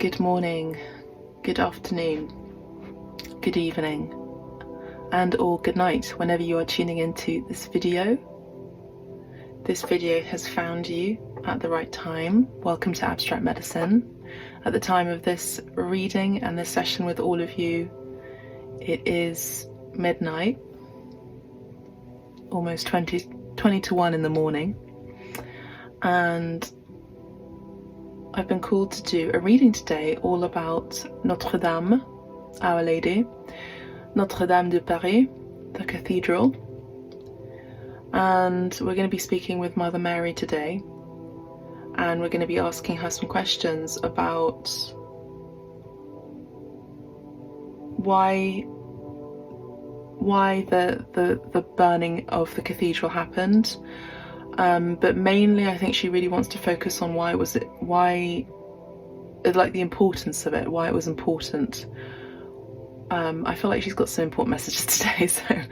good morning, good afternoon, good evening, and or good night whenever you are tuning into this video. This video has found you at the right time. Welcome to Abstract Medicine. At the time of this reading and this session with all of you, it is midnight, almost 20 to 1 in the morning, and I've been called to do a reading today all about Notre Dame, Our Lady, Notre Dame de Paris, the cathedral, and we're going to be speaking with Mother Mary today, and we're going to be asking her some questions about why the burning of the cathedral happened. But mainly I think she really wants to focus on why the importance of it, why it was important. I feel like she's got some important messages today, so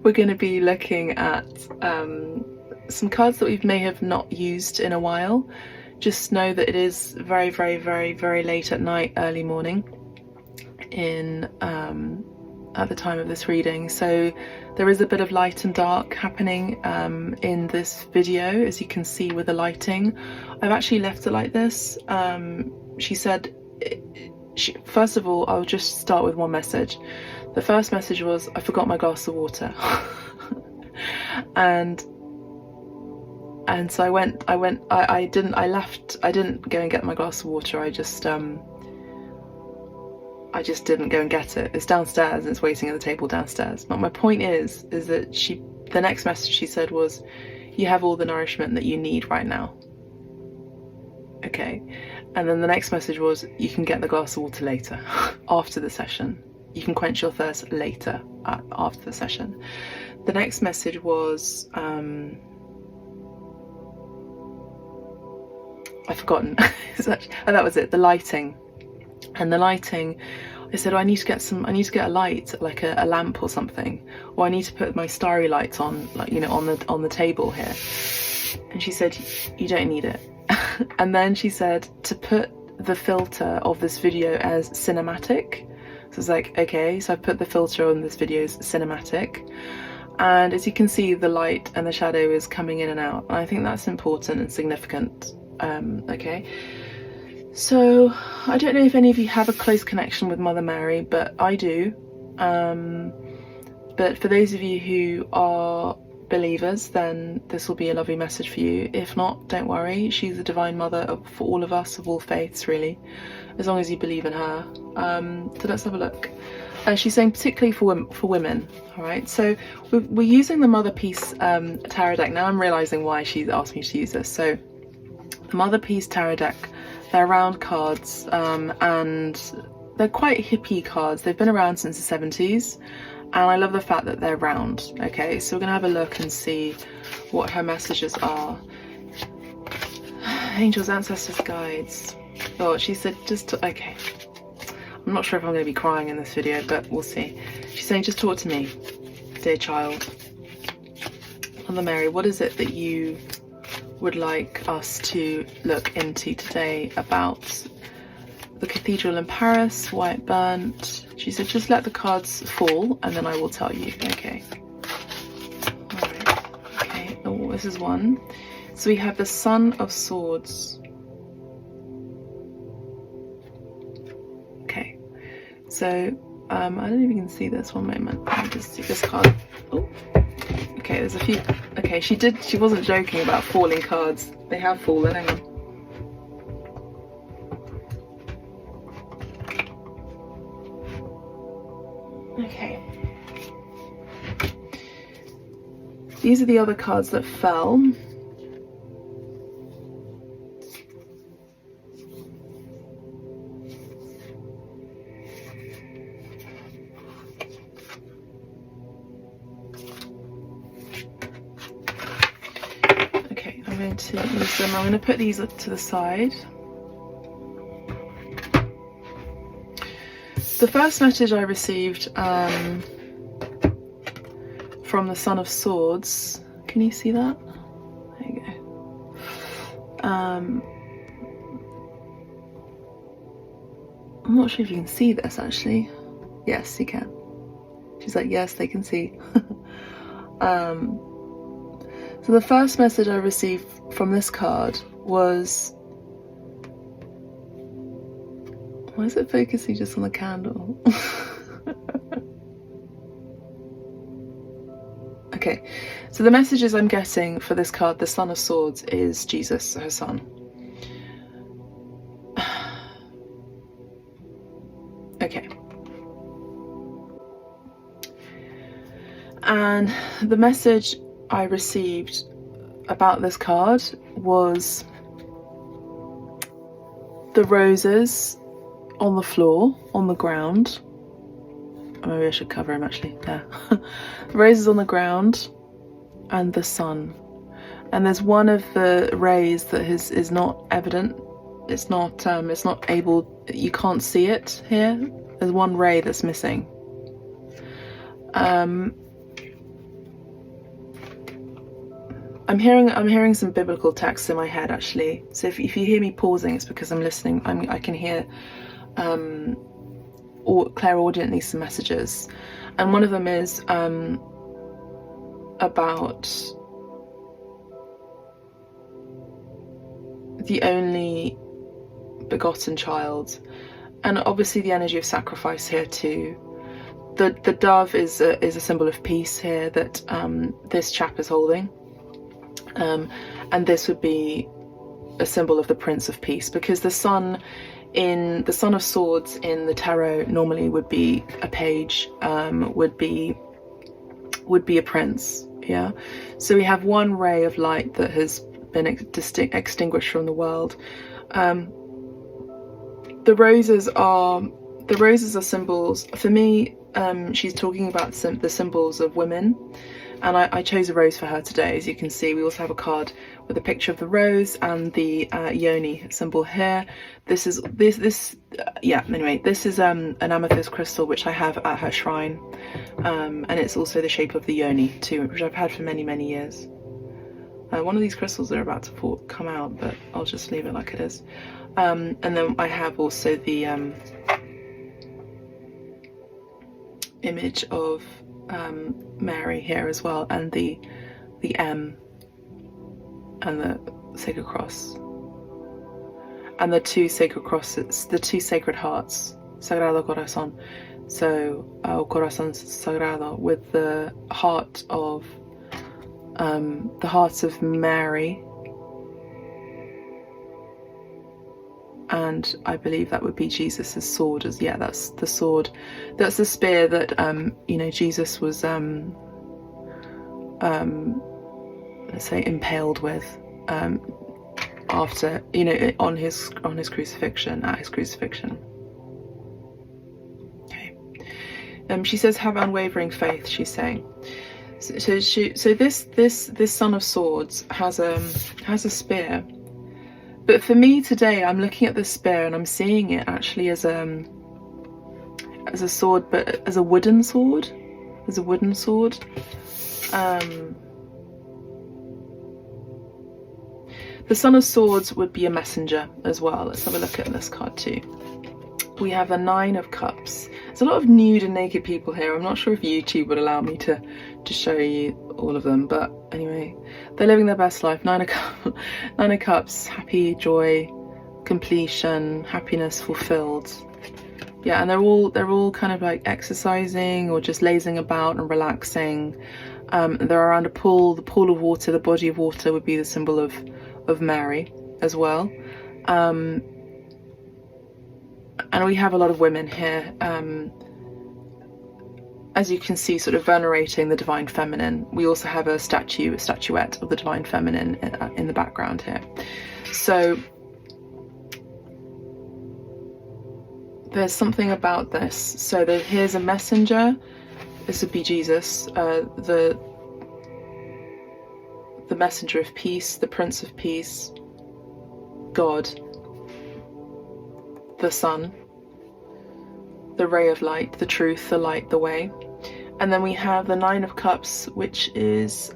we're going to be looking at some cards that we may have not used in a while. Just know that it is very, very, very, very late at night, early morning at the time of this reading, so there is a bit of light and dark happening in this video, as you can see with the lighting. I've actually left it like this. She said, first of all, I'll just start with one message. The first message was, I forgot my glass of water. and so I didn't go and get my glass of water. I just didn't go and get it. It's downstairs and it's waiting at the table downstairs. But my point is that the next message she said was, you have all the nourishment that you need right now. Okay. And then the next message was, you can get the glass of water later, after the session. You can quench your thirst later, after the session. The next message was, I've forgotten. That was it, the lighting. And the lighting, I said, oh, I need to get a light, like a lamp or something, or I need to put my starry lights on, like, you know, on the table here. And she said, you don't need it. And then she said to put the filter of this video as cinematic. So it's like, okay, so I've put the filter on this video as cinematic, and as you can see, the light and the shadow is coming in and out, and I think that's important and significant. Okay. So, I don't know if any of you have a close connection with Mother Mary, but I do. But for those of you who are believers, then this will be a lovely message for you. If not, don't worry. She's the Divine Mother for all of us, of all faiths, really, as long as you believe in her. So let's have a look. She's saying particularly for women, all right? So we're using the Mother Peace tarot deck. Now I'm realising why she's asked me to use this. So the Mother Peace tarot deck, they're round cards, and they're quite hippie cards. They've been around since the 70s, and I love the fact that they're round. Okay, so we're gonna have a look and see what her messages are. Angels, ancestors, guides. Oh, she said okay. I'm not sure if I'm gonna be crying in this video, but we'll see. She's saying, just talk to me, dear child. Mother Mary, what is it that you would like us to look into today about the cathedral in Paris, why it burnt? She said, just let the cards fall and then I will tell you. Okay. Alright. Okay. Oh, this is one. So we have the Son of Swords. Okay. So, I don't know if you can see this. One moment. Let me just see this card. Oh. Okay, there's a few. Okay, she wasn't joking about falling cards. They have fallen, hang on. Okay. These are the other cards that fell. I'm going to use them. I'm going to put these to the side. The first message I received from the Son of Swords, can you see that? There you go. I'm not sure if you can see this actually. Yes, you can. She's like, yes, they can see. So the first message I received from this card was, why is it focusing just on the candle? Okay, so the messages I'm getting for this card, the Son of Swords, is Jesus, her son. Okay. And the message I received about this card was the roses on the floor, on the ground. Maybe I should cover him actually. Yeah. The roses on the ground and the sun. And there's one of the rays that is not evident. It's not able, you can't see it here. There's one ray that's missing. I'm hearing some biblical texts in my head actually. So if you hear me pausing, it's because I'm listening. I can hear or clairaudiently some messages, and one of them is about the only begotten child, and obviously the energy of sacrifice here too. The dove is a symbol of peace here that this chap is holding. And this would be a symbol of the Prince of Peace, because the Son of Swords in the tarot normally would be a page, would be a prince. Yeah, so we have one ray of light that has been extinguished from the world. The roses are symbols for me. She's talking about the symbols of women. And I chose a rose for her today. As you can see, we also have a card with a picture of the rose and the yoni symbol here. This is an amethyst crystal which I have at her shrine, and it's also the shape of the yoni too, which I've had for many years. One of these crystals are about to come out, but I'll just leave it like it is. And then I have also the image of Mary here as well, and the M and the sacred cross, and the two sacred crosses, the two sacred hearts, Sagrado Corazón. So Corazón Sagrado, with the heart of Mary, and I believe that would be Jesus's sword. That's the sword, that's the spear that Jesus was let's say impaled with after on his crucifixion, at his crucifixion. Okay. She says, have unwavering faith, she's saying. So this Son of Swords has a spear. But for me today, I'm looking at the spear and I'm seeing it actually as a sword, but as a wooden sword. As a wooden sword. The Son of Swords would be a messenger as well. Let's have a look at this card too. We have a 9 of Cups. There's a lot of nude and naked people here. I'm not sure if YouTube would allow me to show you all of them, but anyway, they're living their best life. 9 of Cups, happy, joy, completion, happiness, fulfilled. Yeah, and they're all kind of like exercising or just lazing about and relaxing. They're around a pool. The pool of water, the body of water, would be the symbol of Mary as well. And we have a lot of women here, as you can see, sort of venerating the divine feminine. We also have a statuette of the divine feminine in the background here. So there's something about this. So here's a messenger. This would be Jesus, the messenger of peace, the Prince of Peace, God, the Sun, the ray of light, the truth, the light, the way. And then we have the 9 of Cups, which is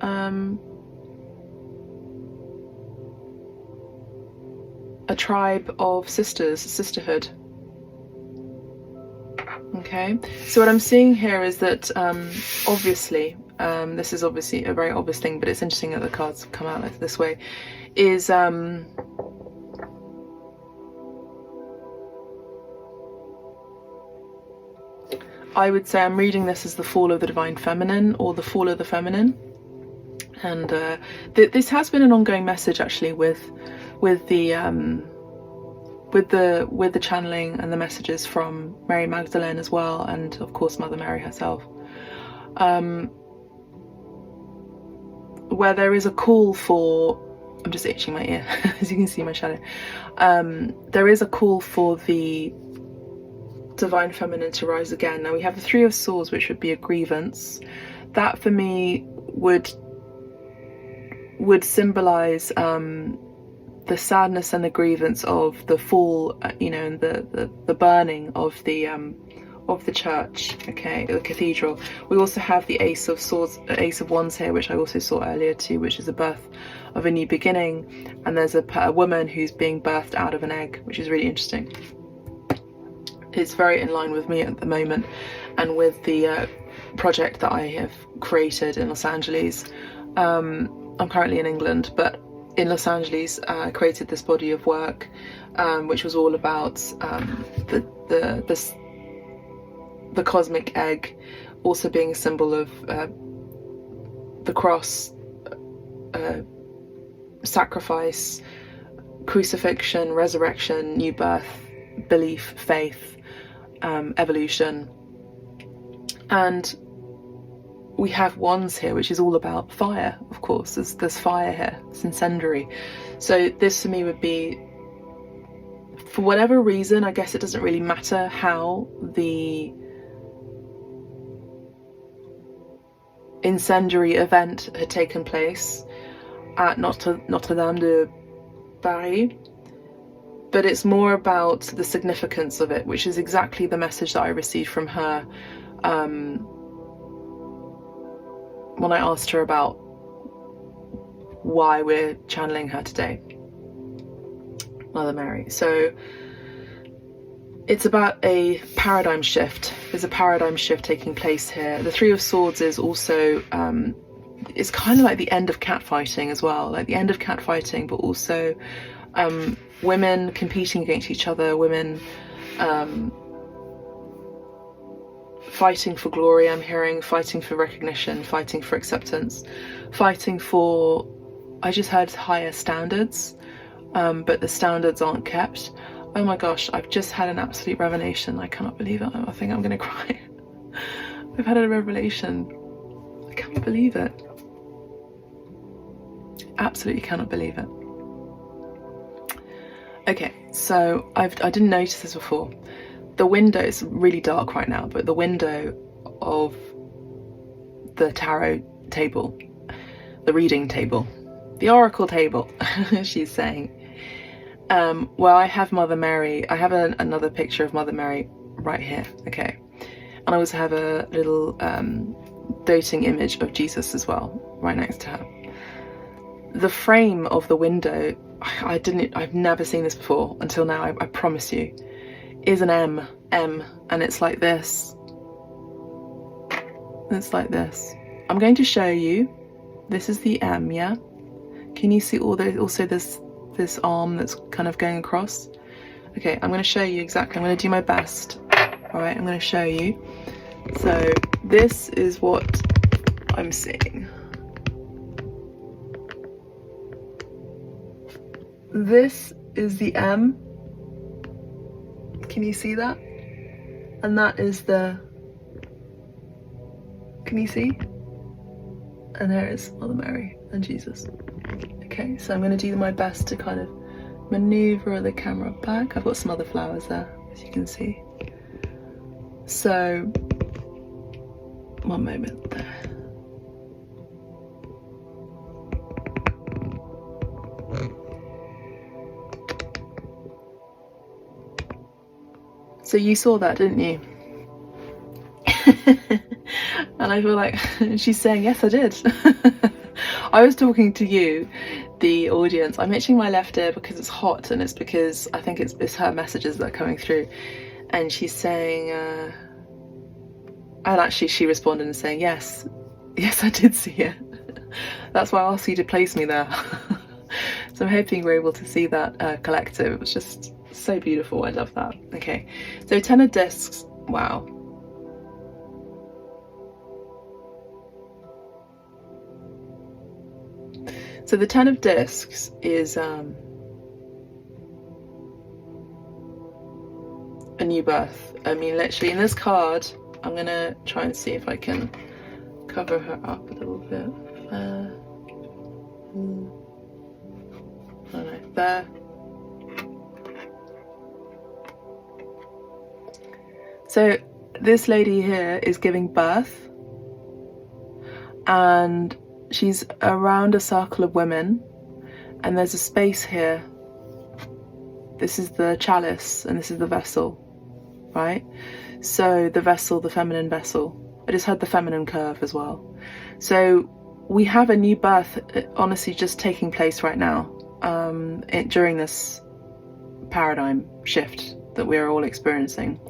a tribe of sisters, sisterhood. Okay, so what I'm seeing here is that obviously, this is obviously a very obvious thing, but it's interesting that the cards have come out like this way, is I would say I'm reading this as the fall of the divine feminine, or the fall of the feminine. And this has been an ongoing message actually with the channeling and the messages from Mary Magdalene as well, and of course Mother Mary herself, where there is a call for, I'm just itching my ear as you can see my shadow, there is a call for the divine feminine to rise again. Now we have the Three of Swords, which would be a grievance. That for me would symbolize the sadness and the grievance of the fall, you know, and the burning of the church, okay, the cathedral. We also have the Ace of Swords, Ace of Wands here, which I also saw earlier too, which is the birth of a new beginning. And there's a woman who's being birthed out of an egg, which is really interesting. It's very in line with me at the moment, and with the project that I have created in Los Angeles. I'm currently in England, but in Los Angeles I created this body of work, which was all about the cosmic egg also being a symbol of the cross, sacrifice, crucifixion, resurrection, new birth, belief, faith, evolution. And we have wands here, which is all about fire, of course. There's fire here, it's incendiary. So this for me would be, for whatever reason, I guess it doesn't really matter how the incendiary event had taken place at Notre Dame de Paris, but it's more about the significance of it, which is exactly the message that I received from her when I asked her about why we're channeling her today, Mother Mary. So it's about a paradigm shift. There's a paradigm shift taking place here. The Three of Swords is also, it's kind of like the end of catfighting as well, like the end of catfighting, but also women competing against each other, women fighting for glory, I'm hearing, fighting for recognition, fighting for acceptance, fighting for, I just heard higher standards, but the standards aren't kept. Oh my gosh, I've just had an absolute revelation. I cannot believe it. I think I'm gonna cry. I've had a revelation. I can't believe it. Absolutely cannot believe it. Okay, so I didn't notice this before. The window is really dark right now, but the window of the tarot table, the reading table, the oracle table, she's saying, well, I have Mother Mary. I have another picture of Mother Mary right here, okay, and I also have a little doting image of Jesus as well, right next to her. The frame of the window, I've never seen this before until now, I promise you, is an M, and it's like this. It's like this. I'm going to show you. This is the M, yeah? Can you see also this arm that's kind of going across? Okay, I'm going to show you exactly. I'm going to do my best. All right, I'm going to show you. So this is what I'm seeing. This is the M. Can you see that? And that is the, can you see? And there is Mother Mary and Jesus. Okay, so I'm going to do my best to kind of maneuver the camera back. I've got some other flowers there, as you can see. So, one moment there. So you saw that, didn't you? And I feel like she's saying, yes, I did. I was talking to you, the audience. I'm itching my left ear because it's hot, and it's because I think it's her messages that are coming through. And she's saying, And actually she responded and saying, yes, I did see it. That's why I asked you to place me there. So I'm hoping we're able to see that collective. It was just so beautiful. I love that. Okay, so 10 of discs. Wow. So the 10 of discs is a new birth. I mean, literally in this card, I'm gonna try and see if I can cover her up a little bit. I don't know, there. So this lady here is giving birth, and she's around a circle of women, and there's a space here. This is the chalice and this is the vessel, right? So the vessel, the feminine vessel. I just had the feminine curve as well. So we have a new birth, honestly, just taking place right now, during this paradigm shift that we are all experiencing.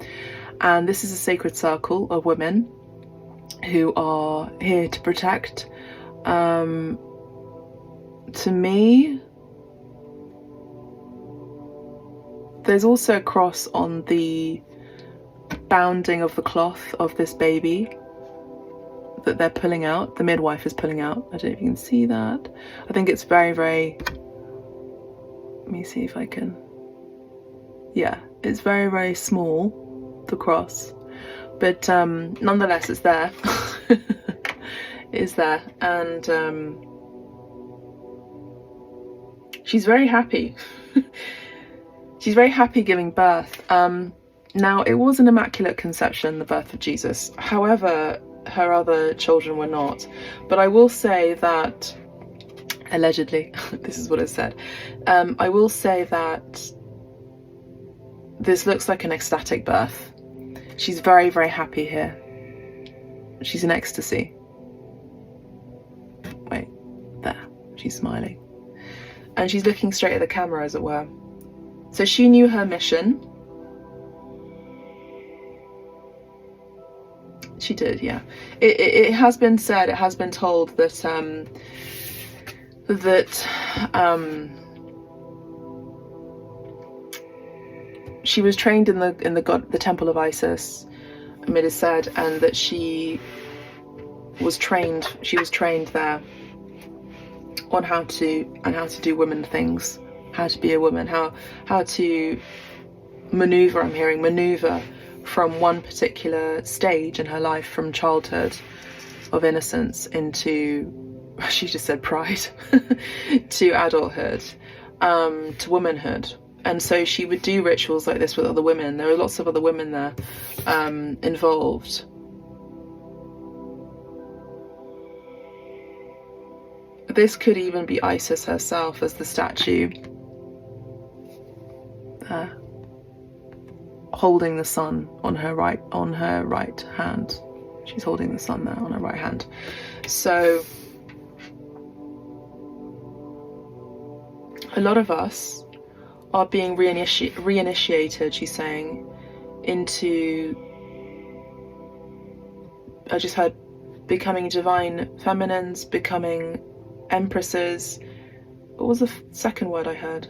And this is a sacred circle of women who are here to protect. To me, there's also a cross on the bounding of the cloth of this baby that they're pulling out. The midwife is pulling out. I don't know if you can see that. I think it's very, very, let me see if I can, yeah, it's very, very small, the cross, but nonetheless it's there. It is there, and she's very happy. She's very happy giving birth. Now, it was an immaculate conception, the birth of Jesus. However, her other children were not. But I will say that, allegedly, this is what it said, I will say that this looks like an ecstatic birth. She's very, very happy here. She's in ecstasy. Wait, there, she's smiling. And she's looking straight at the camera, as it were. So she knew her mission. She did, yeah. It has been said, it has been told that she was trained in the temple of Isis, it is said, and that she was trained there on how to do women things, how to be a woman, how to maneuver from one particular stage in her life, from childhood of innocence into, she just said pride, to adulthood, to womanhood. And so she would do rituals like this with other women. There were lots of other women there involved. This could even be Isis herself as the statue there, holding the sun on her right hand. She's holding the sun there on her right hand. So a lot of us are being reinitiated, she's saying, into, I just heard, becoming divine feminines, becoming empresses. What was the second word I heard?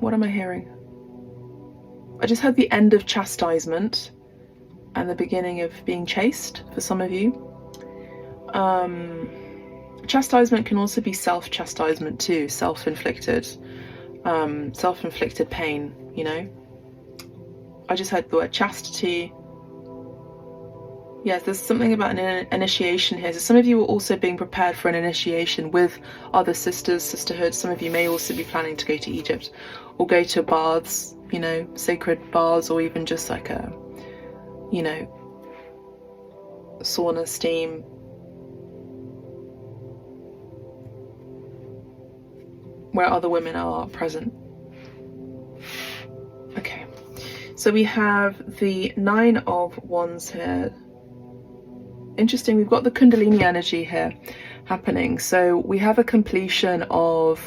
What am I hearing? I just heard the end of chastisement and the beginning of being chaste for some of you. Chastisement can also be self-chastisement too, self-inflicted pain, you know. I just heard the word chastity. Yes, there's something about an initiation here. So some of you are also being prepared for an initiation with other sisters, sisterhood. Some of you may also be planning to go to Egypt or go to baths, you know, sacred baths, or even just like a, you know, sauna, steam. Where other women are present. Okay, so we have the 9 of Wands here. Interesting, we've got the Kundalini energy here happening. So we have a completion of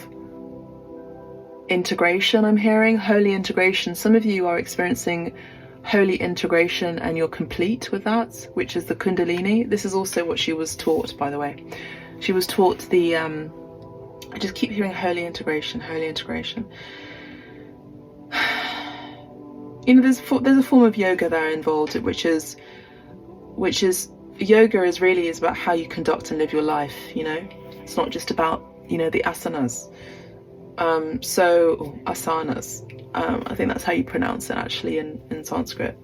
integration, I'm hearing holy integration. Some of you are experiencing holy integration and you're complete with that, which is the Kundalini. This is also what she was taught, by the way. She was taught the I just keep hearing holy integration, holy integration. You know, there's a form of yoga there involved, which is yoga is about how you conduct and live your life. You know, it's not just about, you know, the asanas. Asanas. I think that's how you pronounce it actually in Sanskrit.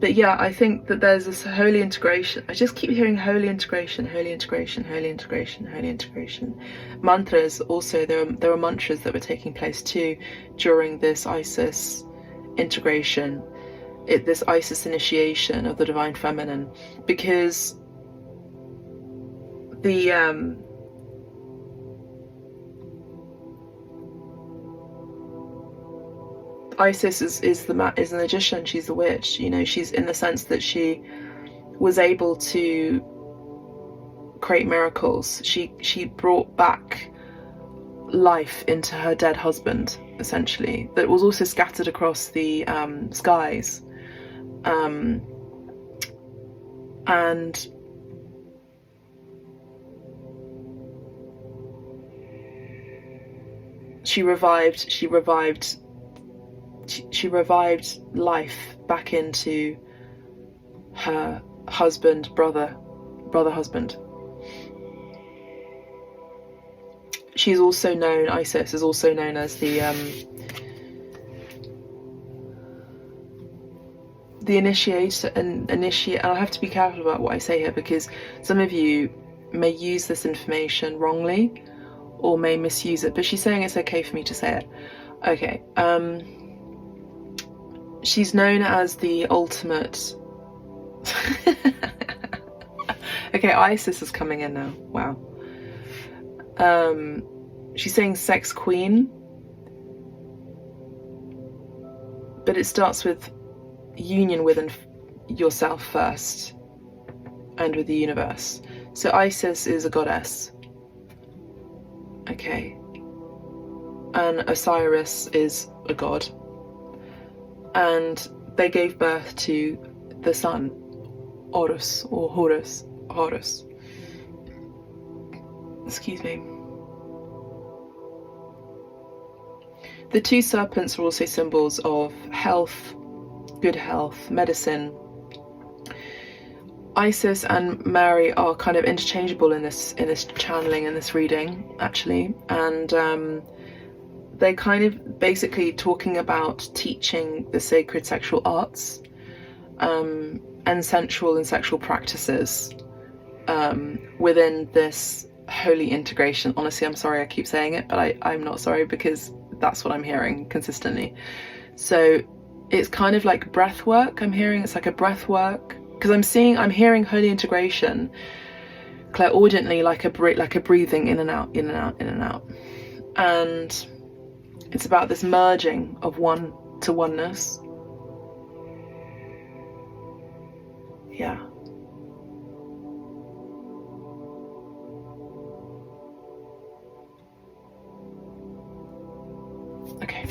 But yeah, I think that there's this holy integration. I just keep hearing holy integration, holy integration, holy integration, holy integration. Mantras also, there are mantras that were taking place too during this Isis integration, this Isis initiation of the Divine Feminine, because the Isis is a magician. She's a witch. You know, she's in the sense that she was able to create miracles. She brought back life into her dead husband, essentially. That was also scattered across the skies, and she revived life back into her husband, brother husband. She's also known, Isis is also known as the initiator and I have to be careful about what I say here, because some of you may use this information wrongly or may misuse it, but she's saying it's okay for me to say it. Okay, she's known as the ultimate okay, Isis is coming in now. Wow. She's saying sex queen, but it starts with union within yourself first and with the universe. So Isis is a goddess, okay, and Osiris is a god, and they gave birth to the sun, Horus or Horus. Excuse me. The two serpents are also symbols of health, good health, medicine. Isis and Mary are kind of interchangeable in this channeling, in this reading, actually, and they're kind of basically talking about teaching the sacred sexual arts and sensual and sexual practices within this holy integration. Honestly, I'm sorry I keep saying it, but I'm not sorry, because that's what I'm hearing consistently. So it's kind of like breath work. I'm hearing it's like a breath work, because I'm hearing holy integration clairaudiently, like a breathing in and out, in and out, in and out. And it's about this merging of one to oneness. Yeah. Okay,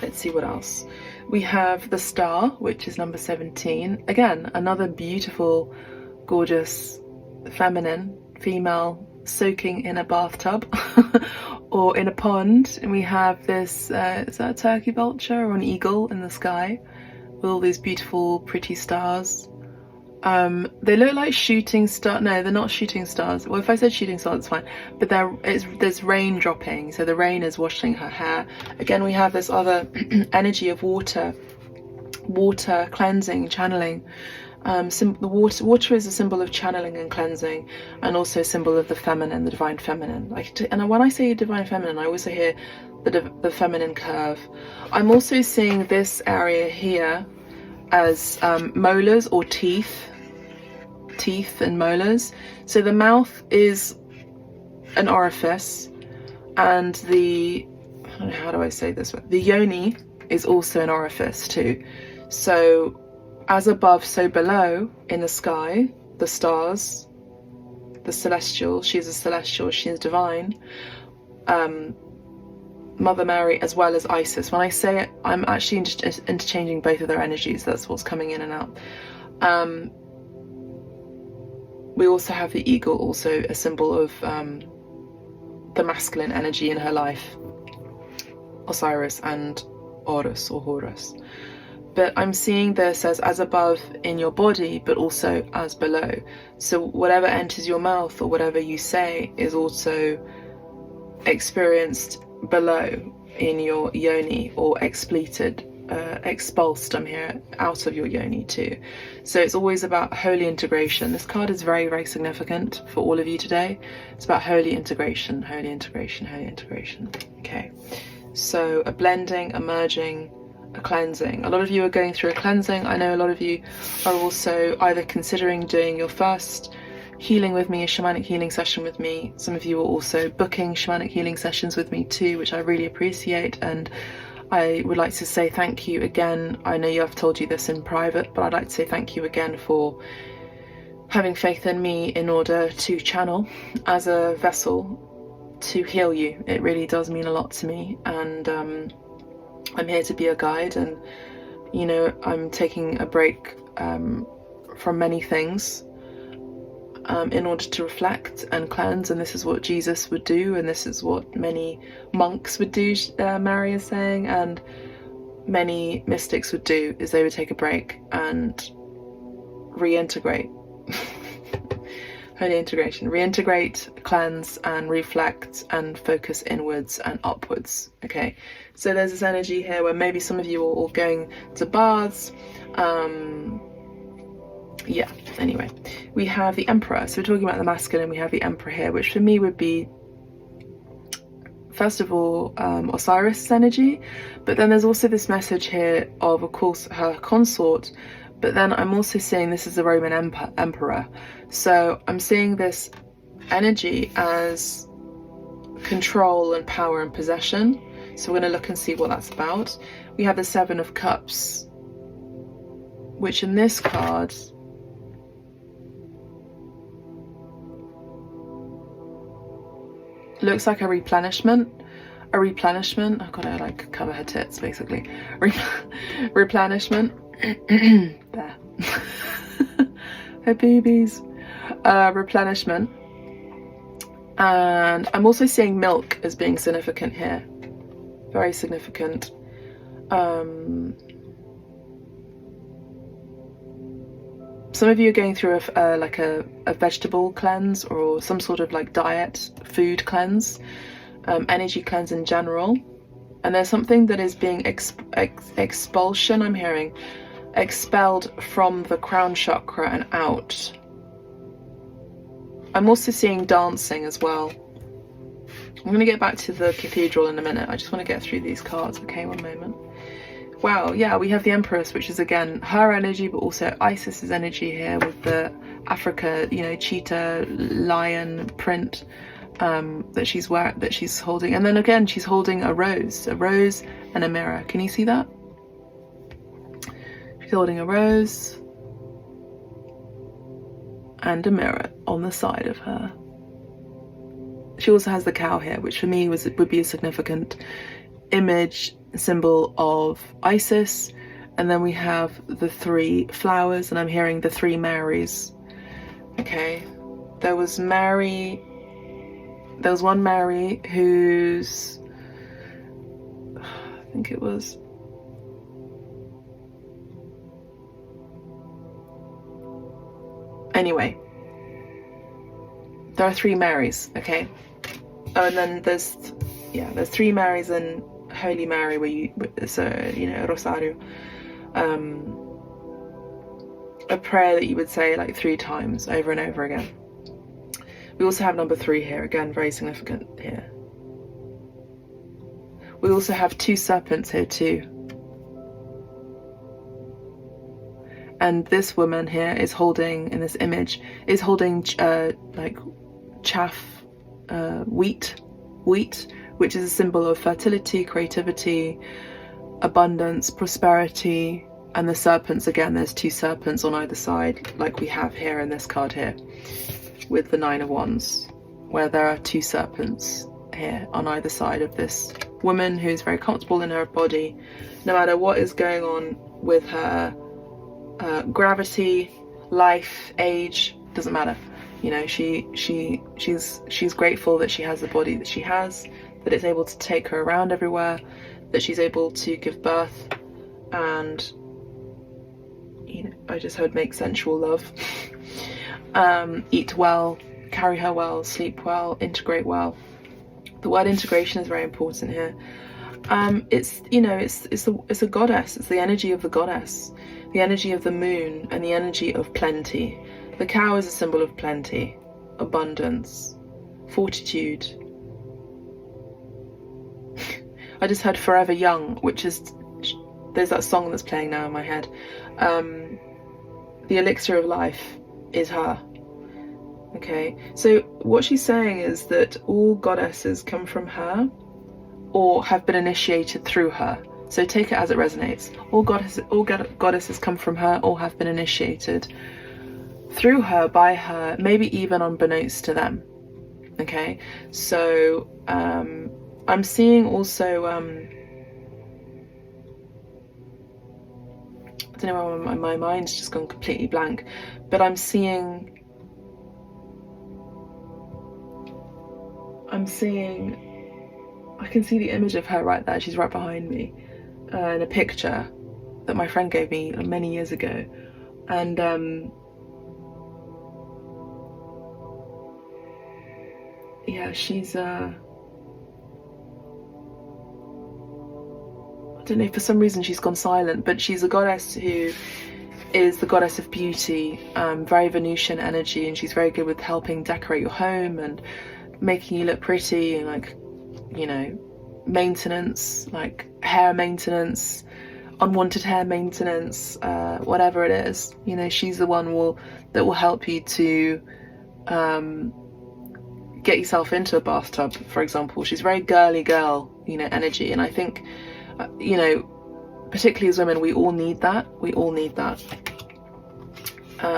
let's see what else. We have the star, which is number 17. Again, another beautiful, gorgeous, feminine, female, soaking in a bathtub or in a pond. And we have this, is that a turkey vulture or an eagle in the sky with all these beautiful, pretty stars. They look like shooting stars. No, they're not shooting stars. Well, if I said shooting stars, it's fine. But there's rain dropping, so the rain is washing her hair. Again, we have this other energy of water cleansing, channeling. The water is a symbol of channeling and cleansing, and also a symbol of the feminine, the divine feminine. And when I say divine feminine, I also hear the feminine curve. I'm also seeing this area here as molars or teeth and molars. So the mouth is an orifice, and how do I say this? The yoni is also an orifice too. So as above, so below in the sky, the stars, the celestial, she's a celestial, she is divine. Mother Mary as well as Isis. When I say it, I'm actually just interchanging both of their energies. That's what's coming in and out. We also have the eagle, also a symbol of the masculine energy in her life, Osiris and Horus or Horus. But I'm seeing this as above in your body, but also as below. So whatever enters your mouth or whatever you say is also experienced below in your yoni, or expulsed, I'm here, out of your yoni too. So it's always about holy integration. This card is very, very significant for all of you today. It's about holy integration, holy integration, holy integration. Okay, so a blending, a merging, a cleansing. A lot of you are going through a cleansing. I know a lot of you are also either considering doing your first healing with me, a shamanic healing session with me. Some of you are also booking shamanic healing sessions with me too, which I really appreciate, and I would like to say thank you again. I know I've told you this in private, but I'd like to say thank you again for having faith in me in order to channel as a vessel to heal you. It really does mean a lot to me, and I'm here to be a guide, and you know, I'm taking a break from many things in order to reflect and cleanse, and this is what Jesus would do, and this is what many monks would do, Mary is saying, and many mystics would do, is they would take a break and reintegrate. Holy integration. Reintegrate, cleanse, and reflect, and focus inwards and upwards. Okay, so there's this energy here where maybe some of you are all going to baths. Yeah, anyway, we have the Emperor. So we're talking about the masculine. We have the Emperor here, which for me would be, first of all, Osiris' energy, but then there's also this message here of course, her consort, but then I'm also seeing this is the Roman Emperor. So I'm seeing this energy as control and power and possession. So we're going to look and see what that's about. We have the Seven of Cups, which in this card looks like a replenishment. I've got to like cover her tits basically. Replenishment. There. Her boobies. Replenishment. And I'm also seeing milk as being significant here. Very significant. Some of you are going through like a vegetable cleanse, or some sort of like diet, food cleanse, energy cleanse in general. And there's something that is being expulsion, I'm hearing, expelled from the crown chakra and out. I'm also seeing dancing as well. I'm going to get back to the cathedral in a minute. I just want to get through these cards. Okay, one moment. Wow, yeah, we have the Empress, which is again her energy, but also Isis's energy here with the Africa, you know, cheetah, lion print that she's holding. And then again, she's holding a rose and a mirror. Can you see that? She's holding a rose and a mirror on the side of her. She also has the cow here, which for me would be a significant image, symbol of Isis. And then we have the three flowers, and I'm hearing the three Marys. Okay, there was one Mary who's, I think it was, anyway, there are three Marys. Okay, oh, and then there's three Marys and Holy Mary, where you know, Rosario, a prayer that you would say like 3 times over and over again. We also have number 3 here, again very significant here. We also have 2 serpents here too, and this woman here is holding, in this image, is holding like chaff, wheat, which is a symbol of fertility, creativity, abundance, prosperity. And the serpents, again, there's 2 serpents on either side, like we have here in this card here with the 9 of Wands, where there are 2 serpents here on either side of this woman who's very comfortable in her body, no matter what is going on with her gravity, life, age, doesn't matter. You know, she's grateful that she has the body that she has, that it's able to take her around everywhere, that she's able to give birth, and you know, I just heard make sensual love, eat well, carry her well, sleep well, integrate well. The word integration is very important here. It's, you know, it's a goddess. It's the energy of the goddess, the energy of the moon, and the energy of plenty. The cow is a symbol of plenty, abundance, fortitude. I just heard Forever Young, which is, there's that song that's playing now in my head. The elixir of life is her. Okay, so what she's saying is that all goddesses come from her or have been initiated through her. So take it as it resonates. All goddesses come from her or have been initiated through her, by her, maybe even unbeknownst to them. Okay, so I'm seeing also, I don't know why my mind's just gone completely blank, but I'm seeing, I can see the image of her right there. She's right behind me in a picture that my friend gave me many years ago. And yeah, she's I don't know, for some reason she's gone silent, but she's a goddess who is the goddess of beauty, very Venusian energy, and she's very good with helping decorate your home and making you look pretty, and like, you know, maintenance, like hair maintenance, unwanted hair maintenance, whatever it is. You know, she's the one that will help you to get yourself into a bathtub, for example. She's very girly girl, you know, energy, and I think, you know, particularly as women, we all need that. We all need that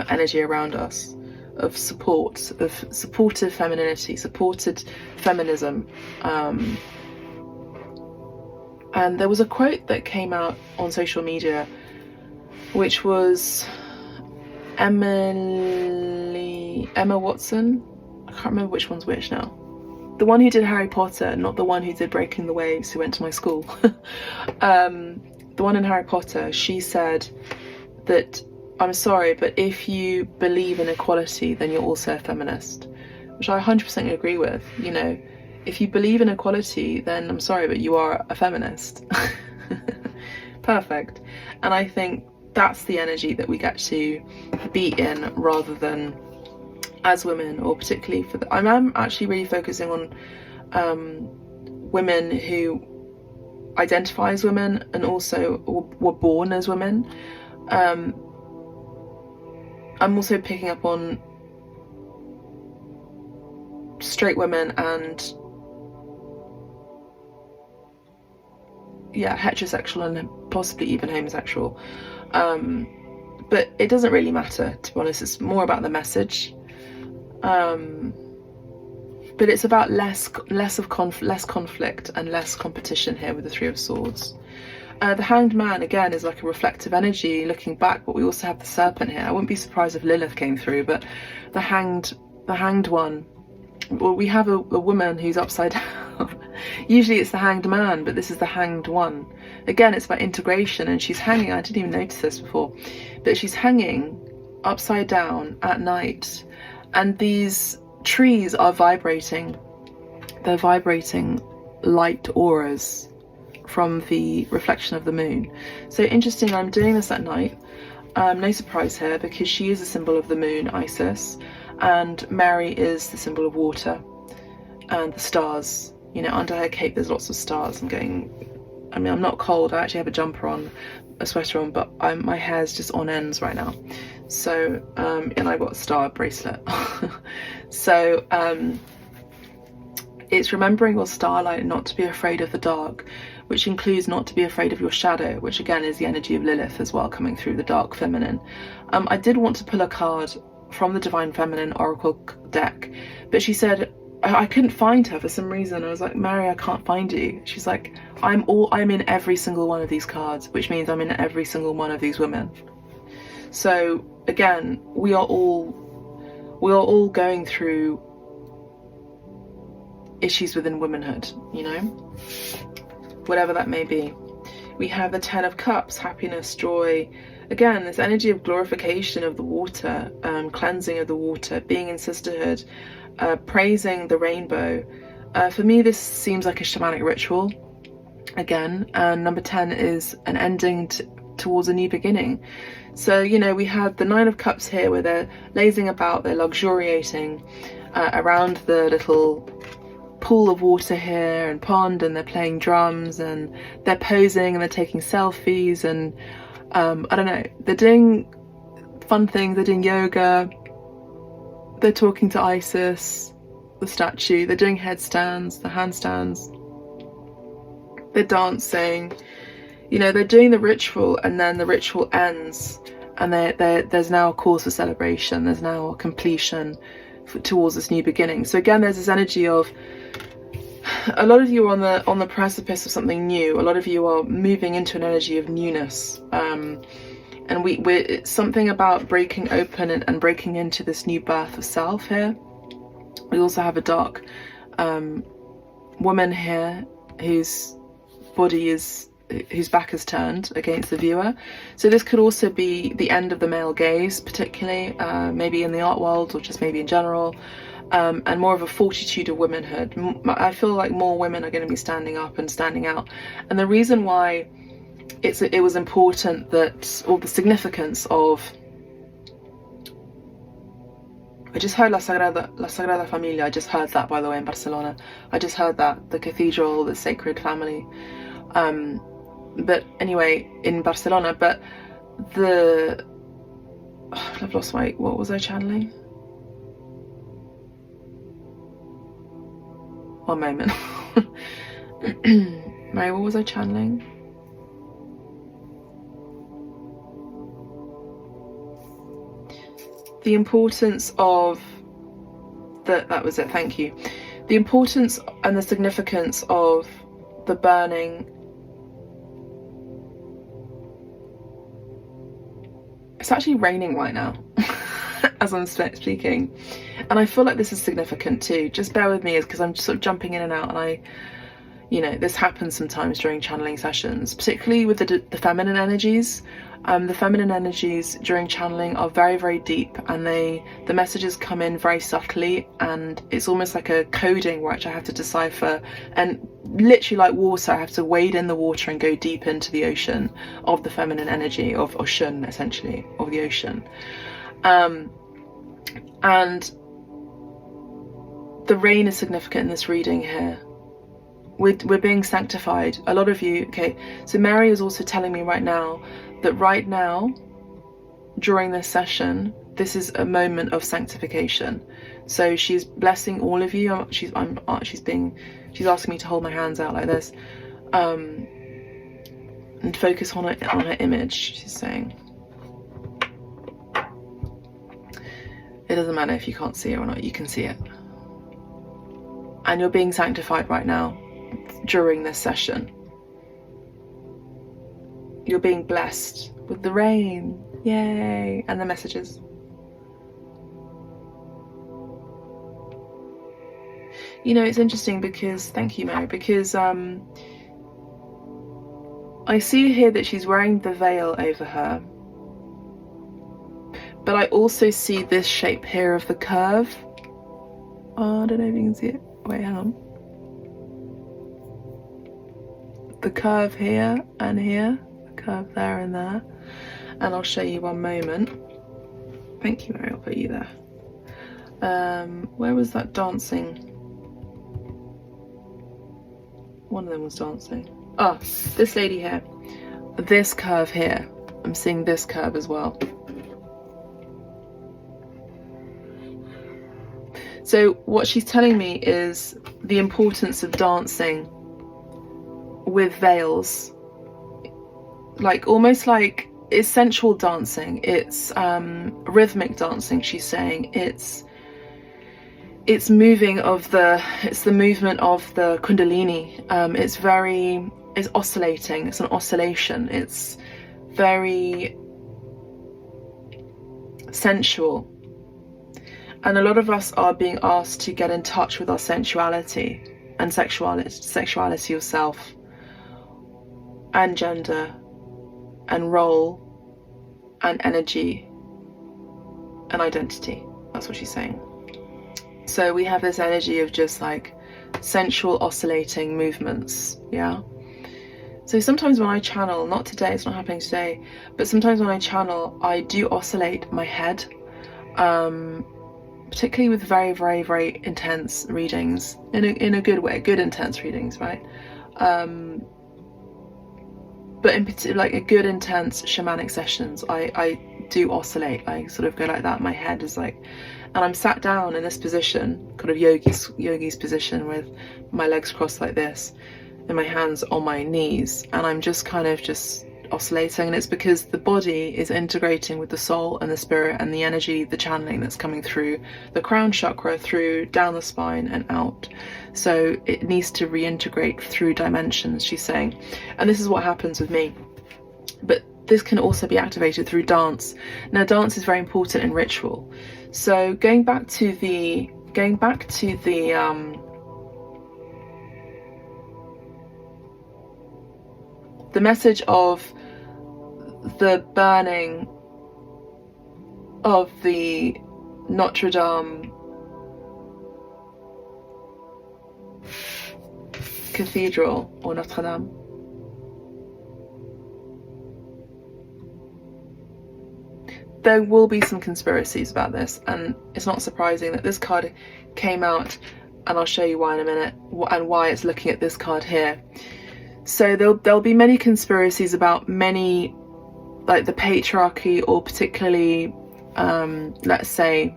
energy around us, of support, of supportive femininity, supported feminism. And there was a quote that came out on social media, which was Emma Watson. I can't remember which one's which now. The one who did Harry Potter, not the one who did Breaking the Waves, who went to my school. The one in Harry Potter, she said that, I'm sorry, but if you believe in equality, then you're also a feminist, which I 100% agree with. You know, if you believe in equality, then I'm sorry, but you are a feminist. Perfect. And I think that's the energy that we get to be in, rather than as women, or particularly for the, I'm actually really focusing on women who identify as women and also were born as women. I'm also picking up on straight women and, yeah, heterosexual and possibly even homosexual. But it doesn't really matter, to be honest. It's more about the message. But it's about less conflict and less competition here with the Three of Swords. The Hanged Man, again, is like a reflective energy looking back, but we also have the Serpent here. I wouldn't be surprised if Lilith came through, but the hanged one, well, we have a woman who's upside down. Usually it's the Hanged Man, but this is the Hanged One. Again, it's about integration, and she's hanging, I didn't even notice this before, but she's hanging upside down at night, and these trees are vibrating. They're vibrating light auras from the reflection of the moon. So interesting, I'm doing this at night. No surprise here, because she is a symbol of the moon, Isis, and Mary is the symbol of water and the stars. You know, under her cape there's lots of stars. I mean, I'm not cold, I actually have a jumper on, a sweater on, but my hair's just on ends right now. So, and I've got a star bracelet. So, it's remembering your starlight, not to be afraid of the dark, which includes not to be afraid of your shadow, which again is the energy of Lilith as well, coming through the dark feminine. I did want to pull a card from the Divine Feminine Oracle deck, but she said, I couldn't find her for some reason. I was like, Mary, I can't find you. She's like, I'm in every single one of these cards, which means I'm in every single one of these women. So again, we are all going through issues within womanhood, you know, whatever that may be. We have the 10 of Cups, happiness, joy. Again, this energy of glorification of the water, cleansing of the water, being in sisterhood, praising the rainbow. For me, this seems like a shamanic ritual again. And number 10 is an ending towards a new beginning. So, you know, we had the 9 of Cups here where they're lazing about, they're luxuriating around the little pool of water here and pond, and they're playing drums and they're posing and they're taking selfies, and I don't know, they're doing fun things, they're doing yoga, they're talking to Isis, the statue, they're doing headstands, the handstands, they're dancing, you know, they're doing the ritual, and then the ritual ends and there's now a cause for celebration, there's now a completion towards this new beginning. So again, there's this energy of a lot of you are on the precipice of something new. A lot of you are moving into an energy of newness, and it's something about breaking open and breaking into this new birth of self here. We also have a dark woman here whose back is turned against the viewer. So this could also be the end of the male gaze, particularly maybe in the art world or just maybe in general. And more of a fortitude of womanhood. I feel like more women are going to be standing up and standing out. And the reason why it was important that, or the significance of, I just heard La Sagrada Familia. I just heard that, by the way, in Barcelona. I just heard that, the cathedral, the sacred family. But anyway, in Barcelona. But I've lost my, what was I channeling? One moment. Mary, what was I channeling? The importance of that was it, thank you. The importance and the significance of the burning. It's actually raining right now as I'm speaking, and I feel like this is significant too. Just bear with me, because I'm sort of jumping in and out, and this happens sometimes during channeling sessions, particularly with the feminine energies. The feminine energies during channeling are very, very deep, and the messages come in very subtly, and it's almost like a coding which I have to decipher, and literally like water, I have to wade in the water and go deep into the ocean of the feminine energy of Oshun, essentially, of the ocean. And the rain is significant in this reading here. We're being sanctified. A lot of you, okay, so Mary is also telling me right now that right now, during this session, this is a moment of sanctification. So she's blessing all of you. She's asking me to hold my hands out like this, and focus on her image. She's saying, it doesn't matter if you can't see it or not, you can see it. And you're being sanctified right now during this session. You're being blessed with the rain, yay, and the messages. You know, it's interesting because, thank you, Mary, because I see here that she's wearing the veil over her, but I also see this shape here of the curve. Oh, I don't know if you can see it. Wait, hang on. The curve here and here, the curve there and there, and I'll show you one moment. Thank you, Mary, I'll put you there. Where was that dancing? One of them was dancing. Oh, this lady here. This curve here. I'm seeing this curve as well. So what she's telling me is the importance of dancing with veils, like almost like it's sensual dancing, it's rhythmic dancing. She's saying it's the movement of the Kundalini. It's oscillating, it's an oscillation, it's very sensual. And a lot of us are being asked to get in touch with our sensuality and sexuality of self and gender and role and energy and identity. That's what she's saying. So we have this energy of just like sensual oscillating movements, yeah? So sometimes when I channel, not today, it's not happening today, but sometimes when I channel, I do oscillate my head, particularly with very, very, very intense readings, in a good way, good intense readings, right? But in particular, like a good intense shamanic sessions, I do oscillate. I sort of go like that. My head is like, and I'm sat down in this position, kind of yogi's position, with my legs crossed like this, and my hands on my knees, and I'm just kind of just oscillating. And it's because the body is integrating with the soul and the spirit and the energy, the channeling that's coming through the crown chakra, through down the spine and out. So it needs to reintegrate through dimensions, she's saying. And this is what happens with me. But this can also be activated through dance. Now, dance is very important in ritual. So going back to the message of the burning of the Notre Dame Cathedral, or Notre Dame, there will be some conspiracies about this, and it's not surprising that this card came out, and I'll show you why in a minute, and why it's looking at this card here. So there'll be many conspiracies about many, like the patriarchy, or particularly, let's say,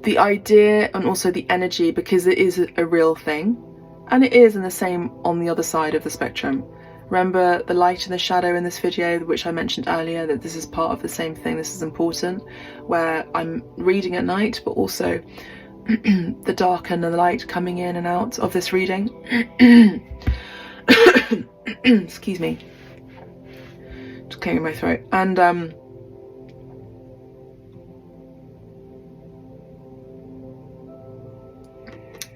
the idea and also the energy, because it is a real thing, and it is in the same on the other side of the spectrum. Remember the light and the shadow in this video, which I mentioned earlier, that this is part of the same thing. This is important, where I'm reading at night, but also the dark and the light coming in and out of this reading. Excuse me, just clearing my throat. And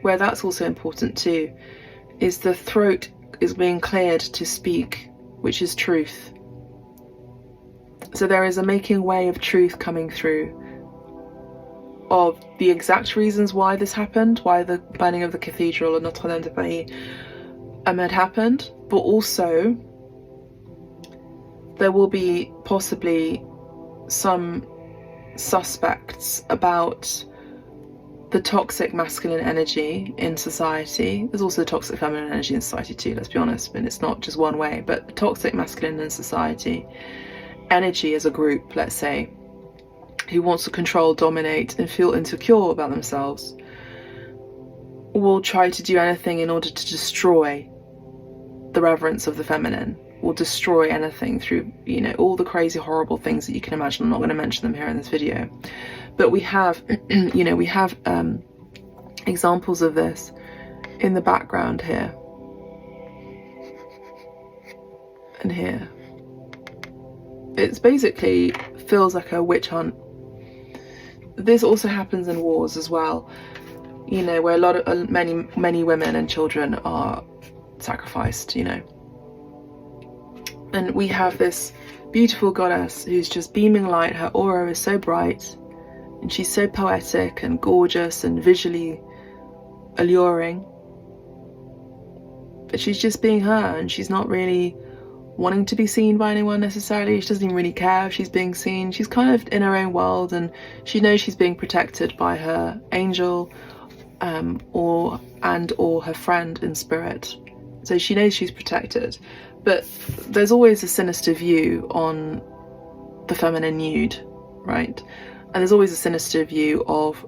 where that's also important too is the throat is being cleared to speak, which is truth. So there is a making way of truth coming through, of the exact reasons why this happened, why the burning of the cathedral of Notre Dame de Paris had happened, but also there will be possibly some suspects about the toxic masculine energy in society. There's also the toxic feminine energy in society too, let's be honest, and it's not just one way, but the toxic masculine in society, energy as a group, let's say, who wants to control, dominate, and feel insecure about themselves, will try to do anything in order to destroy the reverence of the feminine, will destroy anything through, you know, all the crazy, horrible things that you can imagine. I'm not going to mention them here in this video. But we have, you know, we have examples of this in the background here and here. It's basically feels like a witch hunt. This also happens in wars as well, you know, where a lot of many women and children are sacrificed, you know. And we have this beautiful goddess who's just beaming light. Her aura is so bright, and she's so poetic and gorgeous and visually alluring, but she's just being her, and she's not really wanting to be seen by anyone necessarily. She doesn't even really care if she's being seen. She's kind of in her own world, and she knows she's being protected by her angel or her friend in spirit. So she knows she's protected, but there's always a sinister view on the feminine nude, right? And there's always a sinister view of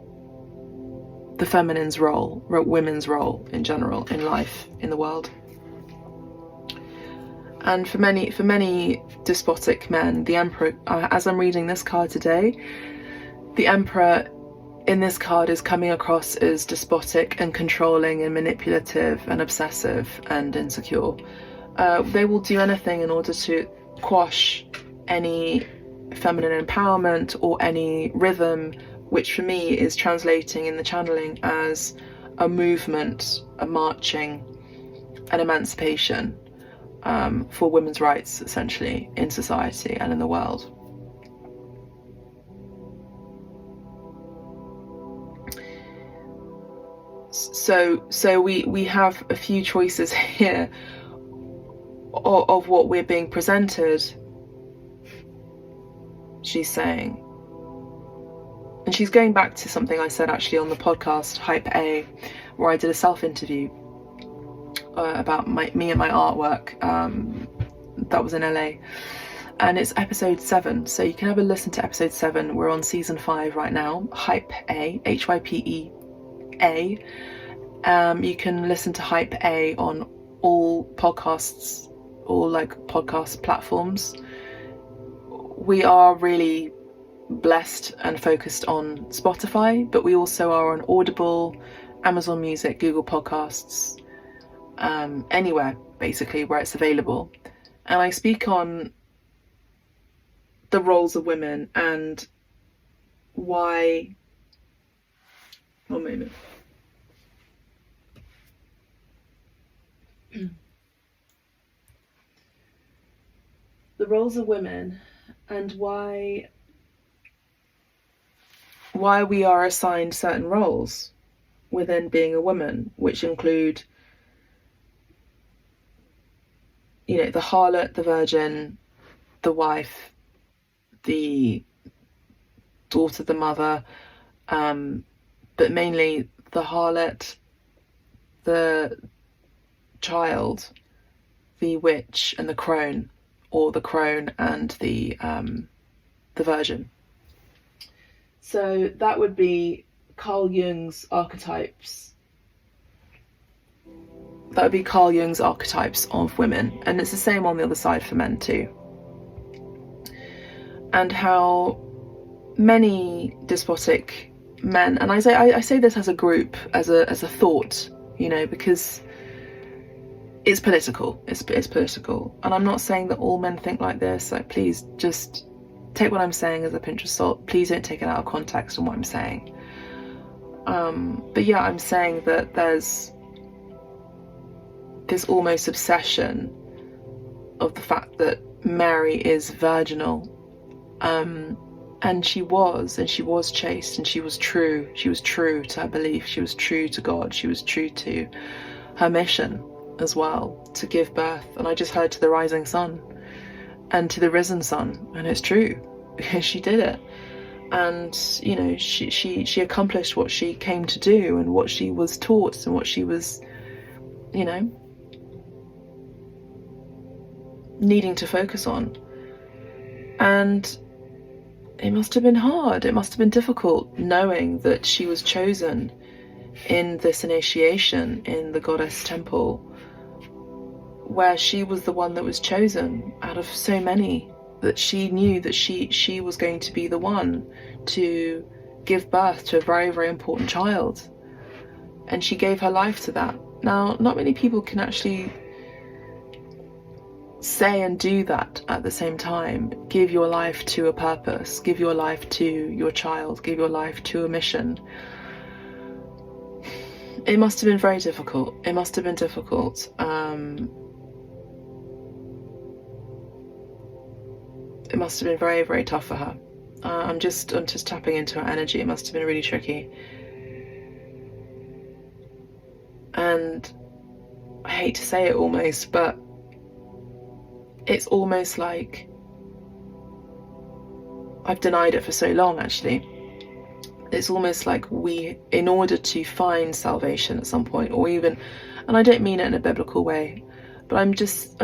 the feminine's role, women's role in general, in life, in the world. And for many despotic men, the emperor, as I'm reading this card today, The Emperor in this card is coming across as despotic and controlling and manipulative and obsessive and insecure. They will do anything in order to quash any feminine empowerment or any rhythm, which for me is translating in the channeling as a movement, a marching, an emancipation for women's rights, essentially, in society and in the world. So we have a few choices here of what we're being presented, she's saying. And she's going back to something I said actually on the podcast Hype A, where I did a self-interview about me and my artwork. That was in LA. And it's episode 7, so you can have a listen to episode 7. We're on season 5 right now. Hype A, HYPEA. You can listen to Hype A on all podcasts, all like podcast platforms. We are really blessed and focused on Spotify, but we also are on Audible, Amazon Music, Google Podcasts, anywhere basically where it's available. And I speak on the roles of women and why. One moment. The roles of women and why we are assigned certain roles within being a woman, which include, you know, the harlot, the virgin, the wife, the daughter, the mother, but mainly the harlot, the child, the witch, and the crone, or the crone and the virgin. So that would be Carl Jung's archetypes. That would be Carl Jung's archetypes of women, and it's the same on the other side for men too. And how many despotic men, and I say this as a group, as a thought, you know, because it's political. It's political, and I'm not saying that all men think like this. Like, please just take what I'm saying as a pinch of salt. Please don't take it out of context on what I'm saying. But yeah, I'm saying that there's this almost obsession of the fact that Mary is virginal, and she was chaste, and she was true to her belief, she was true to God, she was true to her mission as well, to give birth. And I just heard to the rising sun and to the risen sun, and it's true, because she did it. And you know, she accomplished what she came to do, and what she was taught, and what she was, you know, needing to focus on. And it must have been hard, it must have been difficult, knowing that she was chosen in this initiation in the goddess temple, where she was the one that was chosen out of so many, that she knew that she was going to be the one to give birth to a very, very important child. And she gave her life to that. Now, not many people can actually say and do that at the same time. Give your life to a purpose, give your life to your child, give your life to a mission. It must have been very difficult. It must have been difficult. It must have been very, very tough for her. I'm just tapping into her energy. It must have been really tricky. And I hate to say it almost, but it's almost like I've denied it for so long, actually. It's almost like we, in order to find salvation at some point, or even, and I don't mean it in a biblical way, but I'm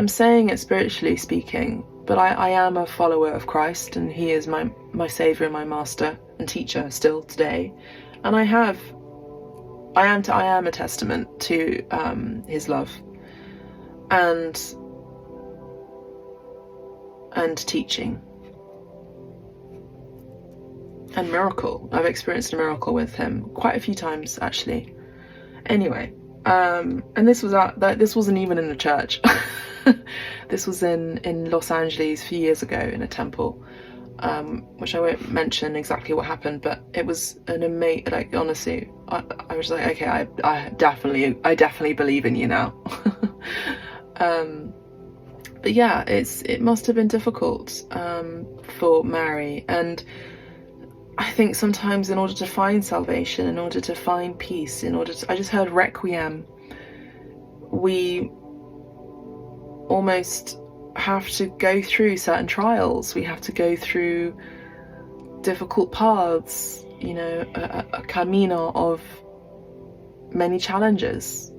saying it spiritually speaking, but I am a follower of Christ, and he is my saviour and my master and teacher still today. And I am a testament to his love and teaching. and miracle. I've experienced a miracle with him quite a few times, actually. Anyway, and this wasn't even in a church. This was in Los Angeles a few years ago in a temple, which I won't mention exactly what happened, but it was an amazing, like, honestly, I was like, okay, I definitely believe in you now. But yeah, it must have been difficult for Mary, and I think sometimes in order to find salvation, in order to find peace, I just heard requiem, we almost have to go through certain trials. We have to go through difficult paths, you know, a camino of many challenges,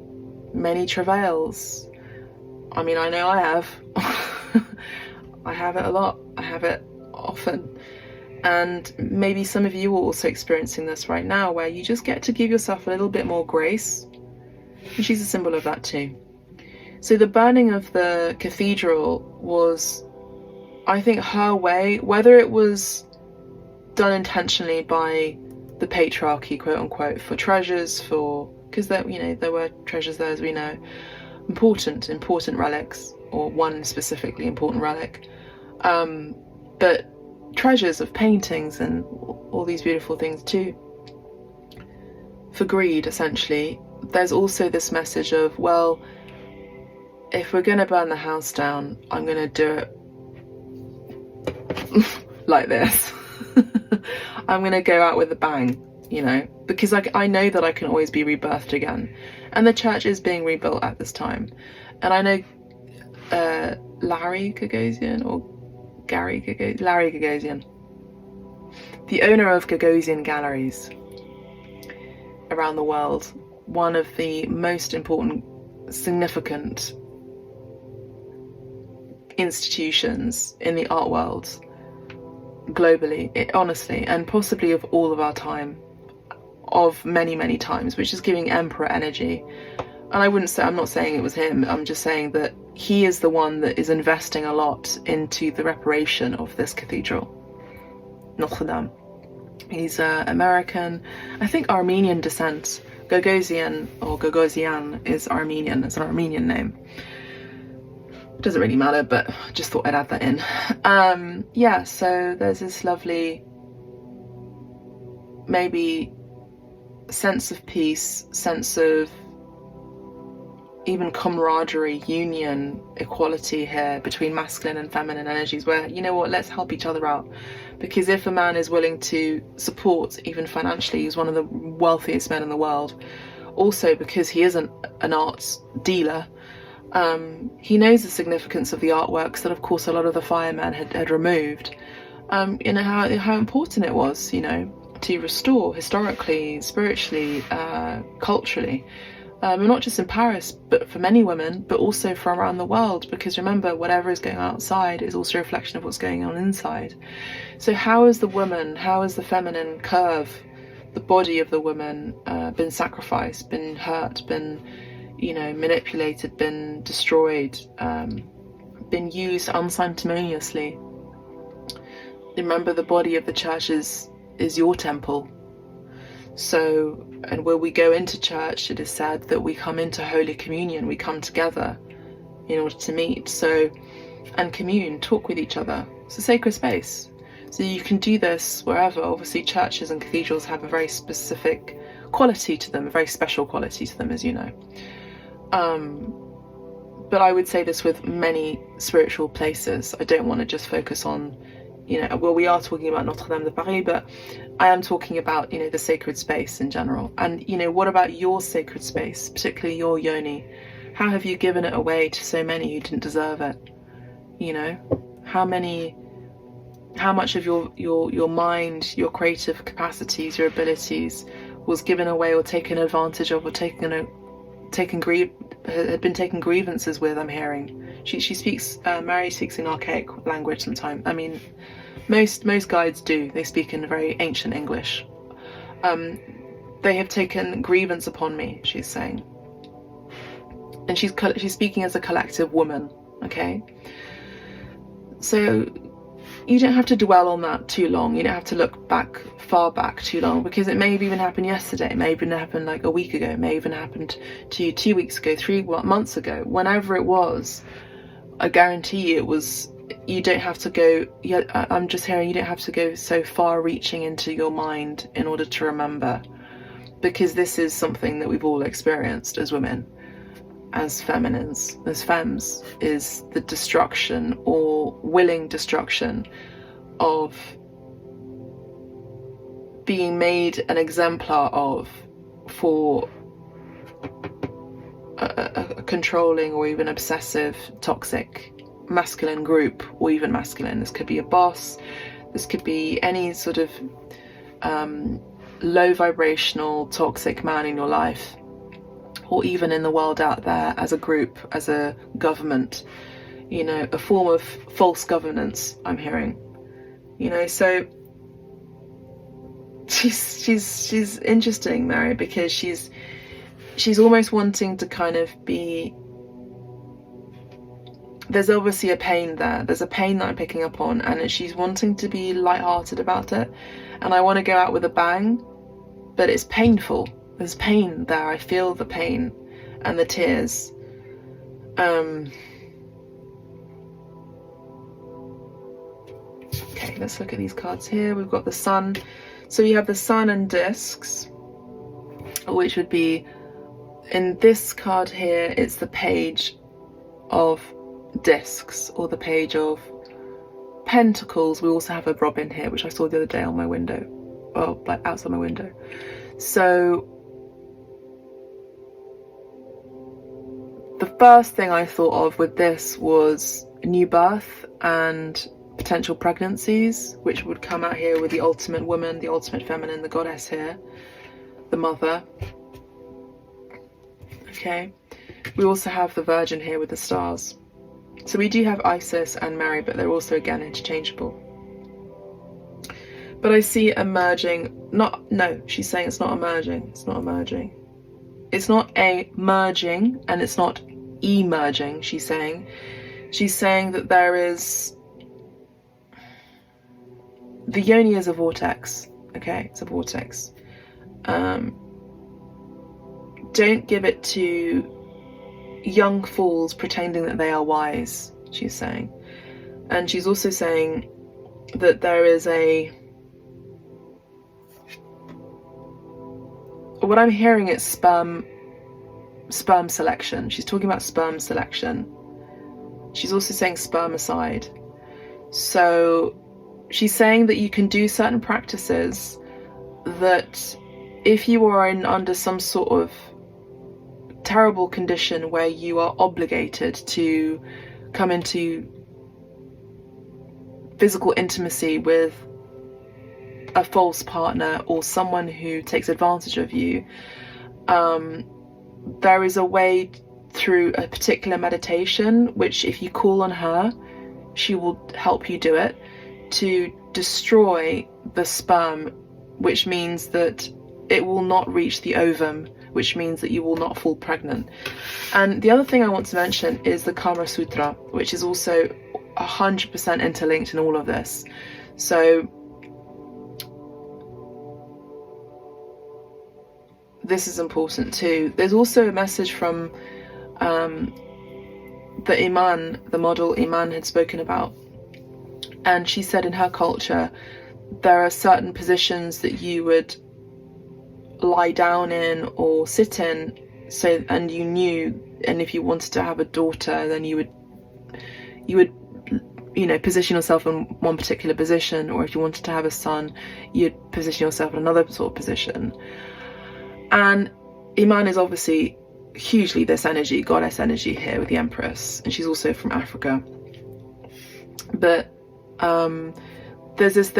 many travails. I mean, I know I have. I have it a lot. I have it often. And maybe some of you are also experiencing this right now, where you just get to give yourself a little bit more grace. And she's a symbol of that too. So the burning of the cathedral was, I think, her way, whether it was done intentionally by the patriarchy, quote unquote, for treasures, because there were treasures there, as we know, important relics, or one specifically important relic, but treasures of paintings and all these beautiful things too, for greed, essentially. There's also this message of, well, if we're going to burn the house down, I'm going to do it like this. I'm going to go out with a bang, you know, because I know that I can always be rebirthed again. And the church is being rebuilt at this time. And I know Larry Gagosian, the owner of Gagosian Galleries around the world, one of the most important, significant institutions in the art world globally, honestly, and possibly of all of our time, of many times, which is giving emperor energy. And I'm not saying it was him, I'm just saying that he is the one that is investing a lot into the reparation of this cathedral, Notre Dame. He's American, I think Armenian descent. Gagosian or Gagosian is Armenian, it's an Armenian name. Doesn't really matter, but just thought I'd add that in. Yeah, so there's this lovely, maybe, sense of peace, sense of even camaraderie, union, equality here between masculine and feminine energies, where, you know what, let's help each other out. Because if a man is willing to support, even financially, he's one of the wealthiest men in the world, also because he isn't an arts dealer, he knows the significance of the artworks that, of course, a lot of the firemen had removed. You know, how important it was, you know, to restore historically, spiritually, culturally, not just in Paris, but for many women, but also for around the world, because remember, whatever is going on outside is also a reflection of what's going on inside. So how is the feminine curve, the body of the woman, been sacrificed, been hurt, been, you know, manipulated, been destroyed, been used unsanctimoniously? Remember, the body of the church is your temple. So, and when we go into church, it is said that we come into Holy Communion, we come together in order to meet, so, and commune, talk with each other. It's a sacred space. So you can do this wherever. Obviously, churches and cathedrals have a very specific quality to them, a very special quality to them, as you know. But I would say this with many spiritual places. I don't want to just focus on, you know, well, we are talking about Notre Dame de Paris, but I am talking about, you know, the sacred space in general. And, you know, what about your sacred space, particularly your yoni? How have you given it away to so many who didn't deserve it? You know, how much of your mind, your creative capacities, your abilities was given away or taken advantage of, or had been taken grievances with, I'm hearing. She speaks, Mary speaks in archaic language sometimes. I mean, most guides do. They speak in very ancient English. They have taken grievance upon me, she's saying. And she's speaking as a collective woman, okay? So, have to dwell on that too long. You don't have to look back, far back too long, because it may have even happened yesterday. It may even happen like a week ago. It may even happened to you 2 weeks ago, 3 months ago, whenever it was. I guarantee you it was. You don't have to go. I'm just hearing you don't have to go so far reaching into your mind in order to remember, because this is something that we've all experienced as women, as feminines, as femmes, is the destruction or willing destruction of being made an exemplar of for a controlling or even obsessive, toxic, masculine group, or even masculine. This could be a boss, this could be any sort of low vibrational, toxic man in your life, or even in the world out there as a group, as a government, you know, a form of false governance, I'm hearing. You know, so she's interesting, Mary, because she's almost wanting to kind of be, there's obviously a pain there. There's a pain that I'm picking up on, and she's wanting to be lighthearted about it. And I want to go out with a bang, but it's painful. There's pain there. I feel the pain and the tears. Okay, let's look at these cards here. We've got the sun. So we have the sun and discs, which would be, in this card here, it's the page of discs, or the page of pentacles. We also have a robin here, which I saw the other day on my window, well, like outside my window. So the first thing I thought of with this was new birth and potential pregnancies, which would come out here with the ultimate woman, the ultimate feminine, the goddess here, the mother. Okay, we also have the Virgin here with the stars. So we do have Isis and Mary, but they're also again interchangeable. But I see emerging, no, she's saying it's not emerging, it's not emerging. It's not a merging and it's not emerging, she's saying. She's saying that there is, the yoni is a vortex, okay, it's a vortex. Don't give it to young fools pretending that they are wise, she's saying. And she's also saying that there is a, what I'm hearing is sperm selection. She's talking about sperm selection. She's also saying spermicide. So she's saying that you can do certain practices that if you are under some sort of terrible condition where you are obligated to come into physical intimacy with a false partner or someone who takes advantage of you, there is a way through a particular meditation, which if you call on her, she will help you do it, to destroy the sperm, which means that it will not reach the ovum, which means that you will not fall pregnant. And the other thing I want to mention is the Kama Sutra, which is also 100% interlinked in all of this. So this is important too. There's also a message from the Iman, the model Iman had spoken about. And she said in her culture, there are certain positions that you would lie down in or sit in, so, and you knew, and if you wanted to have a daughter, then you would you know, position yourself in one particular position, or if you wanted to have a son, you'd position yourself in another sort of position. And Iman is obviously hugely this energy, goddess energy here with the Empress, and she's also from Africa. But there's this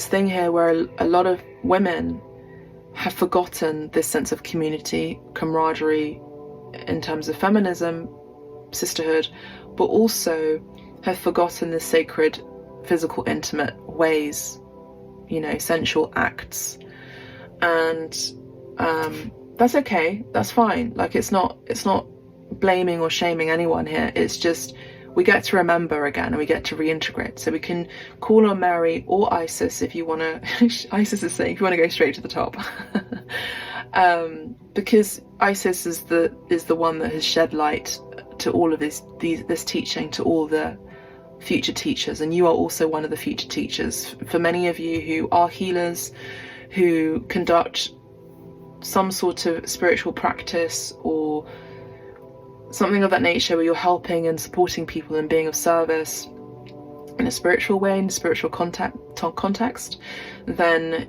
thing here where a lot of women have forgotten this sense of community, camaraderie, in terms of feminism, sisterhood, but also have forgotten the sacred, physical, intimate ways, you know, sensual acts. And that's okay, that's fine. Like, it's not blaming or shaming anyone here. It's just we get to remember again, and we get to reintegrate. So we can call on Mary or Isis if you want to. Isis is saying if you want to go straight to the top, because Isis is the one that has shed light to all of this teaching, to all the future teachers, and you are also one of the future teachers. For many of you who are healers, who conduct some sort of spiritual practice or something of that nature, where you're helping and supporting people and being of service in a spiritual way, in a spiritual context, then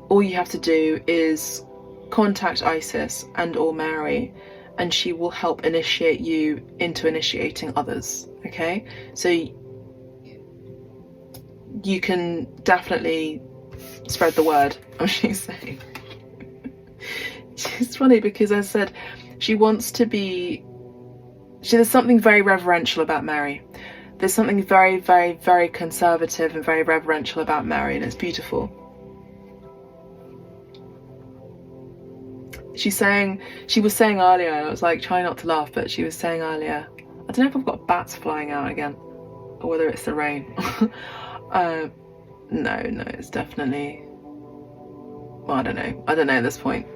all you have to do is contact Isis and or Mary, and she will help initiate you into initiating others. Okay, so you can definitely spread the word, as she's saying. It's funny because I said she wants to be, there's something very reverential about Mary. There's something very, very, very conservative and very reverential about Mary, and it's beautiful. She was saying earlier, I was like trying not to laugh, but she was saying earlier, I don't know if I've got bats flying out again, or whether it's the rain. No, it's definitely, well, I don't know at this point.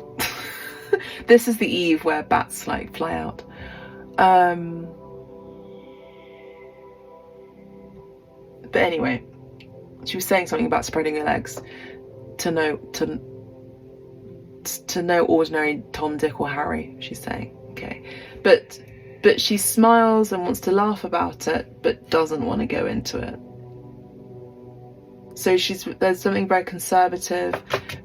This is the eve where bats like fly out. But anyway, she was saying something about spreading your legs to no ordinary Tom, Dick or Harry, she's saying. Okay, but she smiles and wants to laugh about it, but doesn't want to go into it. So there's something very conservative,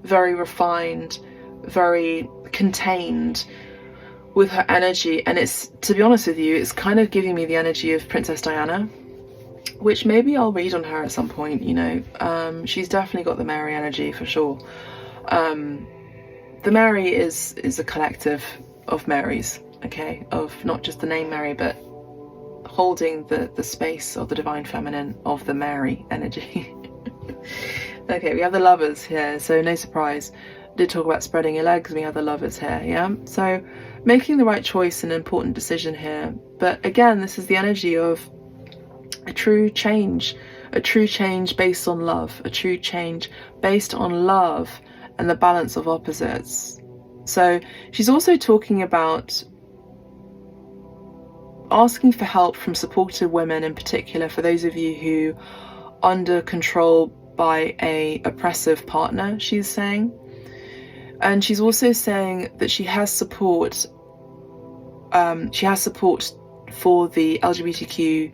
very refined, very contained with her energy, and it's, to be honest with you, it's kind of giving me the energy of Princess Diana, which maybe I'll read on her at some point, you know. She's definitely got the Mary energy for sure. The Mary is a collective of Marys, okay, of not just the name Mary, but holding the space of the divine feminine of the Mary energy. Okay, we have the Lovers here, so no surprise. I did talk about spreading your legs, and we have the Lovers here, yeah? So making the right choice, an important decision here. But again, this is the energy of a true change based on love, a true change based on love and the balance of opposites. So she's also talking about asking for help from supportive women, in particular for those of you who are under control by a oppressive partner, she's saying. And she's also saying that she has support for the LGBTQ.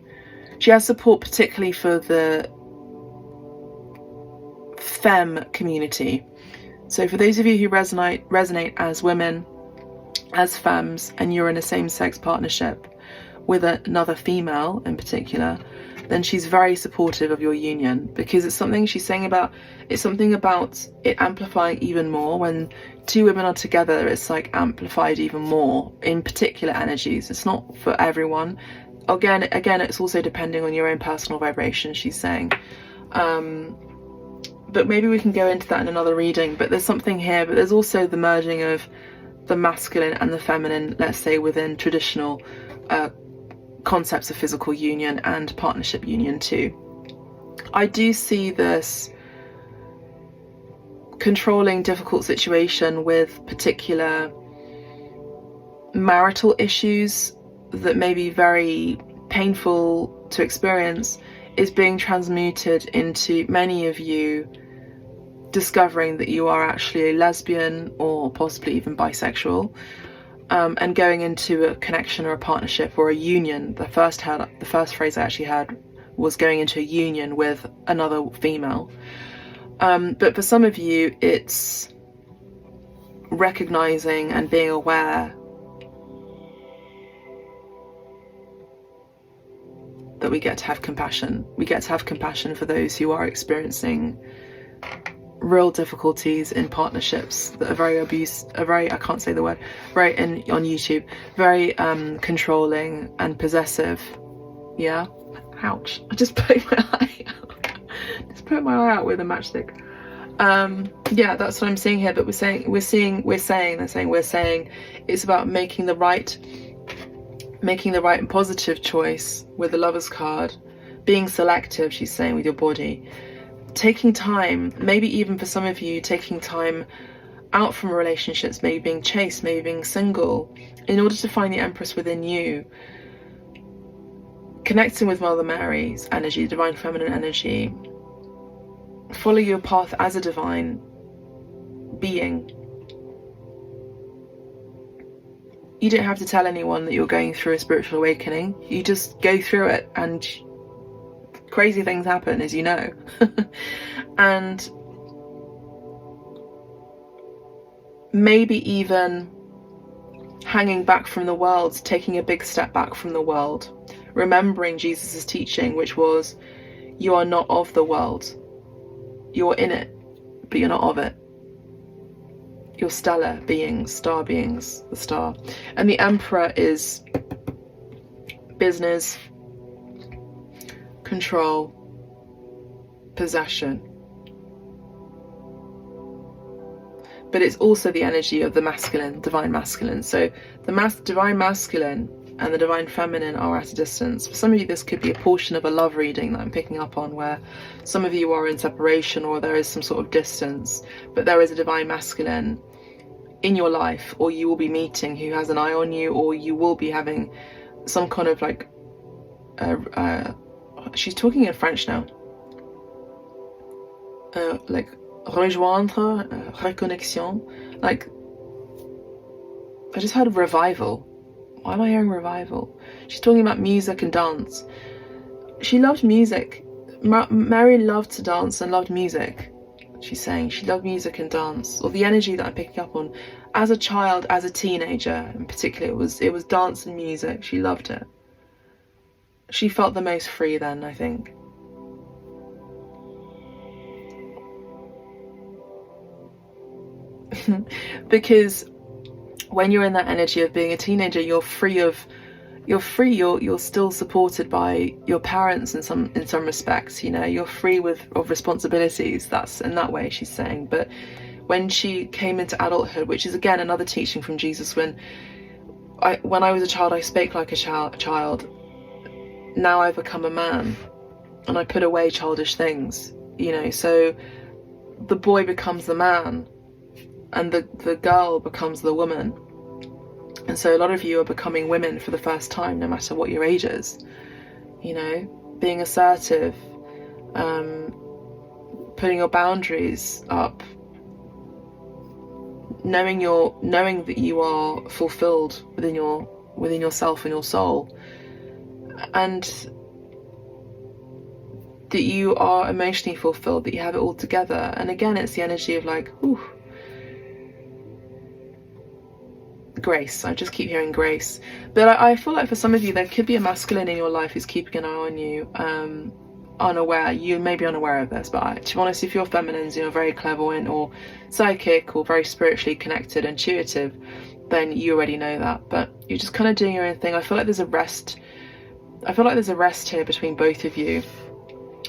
She has support particularly for the femme community. So for those of you who resonate as women, as femmes, and you're in a same-sex partnership with another female in particular, then she's very supportive of your union, because it's something she's saying about, it's something about it amplifying even more. When two women are together, it's like amplified even more in particular energies. It's not for everyone. Again, it's also depending on your own personal vibration, she's saying. But maybe we can go into that in another reading. But there's something here, but there's also the merging of the masculine and the feminine, let's say, within traditional concepts of physical union and partnership union too. I do see this controlling difficult situation with particular marital issues that may be very painful to experience is being transmuted into many of you discovering that you are actually a lesbian or possibly even bisexual, and going into a connection or a partnership or a union. The first phrase I actually had was going into a union with another female. But for some of you, it's recognizing and being aware that we get to have compassion. We get to have compassion for those who are experiencing real difficulties in partnerships that are very I can't say the word, right, on YouTube, very controlling and possessive. Yeah, ouch, I just poked my eye out. Just poked my eye out with a matchstick. Yeah, that's what I'm seeing here. But we're saying it's about making the right making the right and positive choice with the Lover's card, being selective, she's saying, with your body, taking time, maybe even for some of you, taking time out from relationships, maybe being chaste, maybe being single, in order to find the Empress within you, connecting with Mother Mary's energy, divine feminine energy, follow your path as a divine being. You don't have to tell anyone that you're going through a spiritual awakening. You just go through it and crazy things happen, as you know. And maybe even hanging back from the world, taking a big step back from the world, remembering Jesus' teaching, which was, you are not of the world. You're in it, but you're not of it. You're stellar beings, star beings, the star. And the Emperor is business, control, possession. But it's also the energy of the masculine, divine masculine. So the divine masculine and the divine feminine are at a distance. For some of you, this could be a portion of a love reading that I'm picking up on, where some of you are in separation or there is some sort of distance, but there is a divine masculine in your life, or you will be meeting, who has an eye on you, or you will be having some kind of like, she's talking in French now, like rejoindre, reconnexion, like, I just heard revival. Why am I hearing revival? She's talking about music and dance. She loved music. Mary loved to dance and loved music. She's saying she loved music and dance, or the energy that I'm picking up on. As a child, as a teenager in particular, it was dance and music. She loved it. She felt the most free then, I think. Because when you're in that energy of being a teenager, you're still supported by your parents in some respects, you know, you're free of responsibilities. That's in that way she's saying. But when she came into adulthood, which is again another teaching from Jesus, when I was a child I spake like a child, now I've become a man and I put away childish things, you know. So the boy becomes the man and the girl becomes the woman. And so a lot of you are becoming women for the first time, no matter what your age is. You know, being assertive, putting your boundaries up, knowing that you are fulfilled within yourself and your soul, and that you are emotionally fulfilled, that you have it all together. And again, it's the energy of like, ooh, grace. I just keep hearing grace. But I feel like for some of you, there could be a masculine in your life who's keeping an eye on you, unaware. You may be unaware of this, but to be honest, if you're feminines, you're very clairvoyant or psychic or very spiritually connected, intuitive, then you already know that. But you're just kind of doing your own thing. I feel like there's a rest. I feel like there's a rest here between both of you.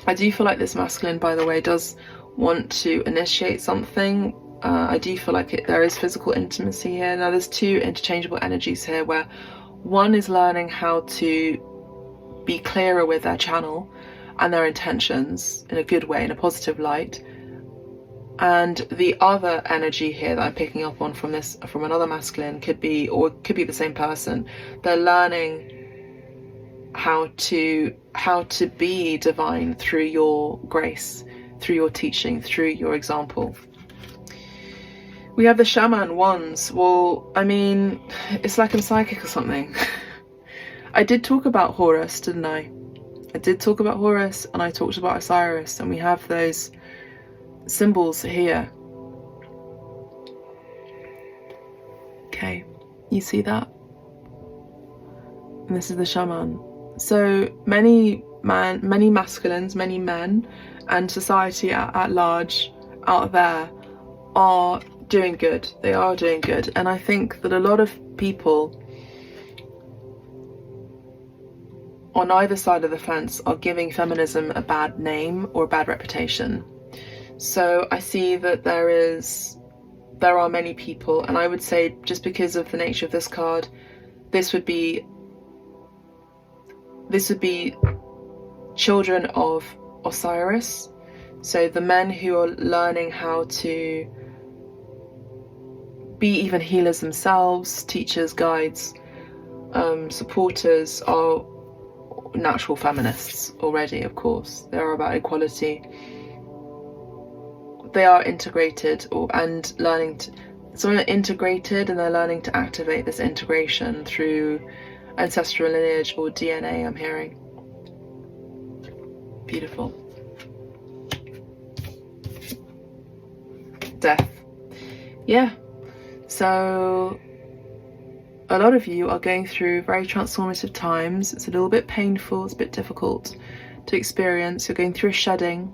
I do feel like this masculine, by the way, does want to initiate something. I do feel like there is physical intimacy here. Now there's two interchangeable energies here, where one is learning how to be clearer with their channel and their intentions in a good way, in a positive light. And the other energy here that I'm picking up on from another masculine could be the same person. They're learning how to be divine through your grace, through your teaching, through your example. We have the shaman wands. Well, I mean, it's like I'm psychic or something. I did talk about Horus, didn't I? I did talk about Horus, and I talked about Osiris, and we have those symbols here. Okay, you see that? And this is the shaman. So many masculines, many men, and society at large out there are doing good. They are doing good. And I think that a lot of people on either side of the fence are giving feminism a bad name or a bad reputation. So I see that there are many people, and I would say, just because of the nature of this card, this would be this would be children of Osiris, so the men who are learning how to be even healers themselves, teachers, guides, supporters, are natural feminists already, of course. They are about equality. They are integrated and learning to, some are integrated and they're learning to activate this integration through ancestral lineage or DNA, I'm hearing. Beautiful. Death. Yeah. So a lot of you are going through very transformative times. It's a little bit painful, it's a bit difficult to experience. You're going through a shedding.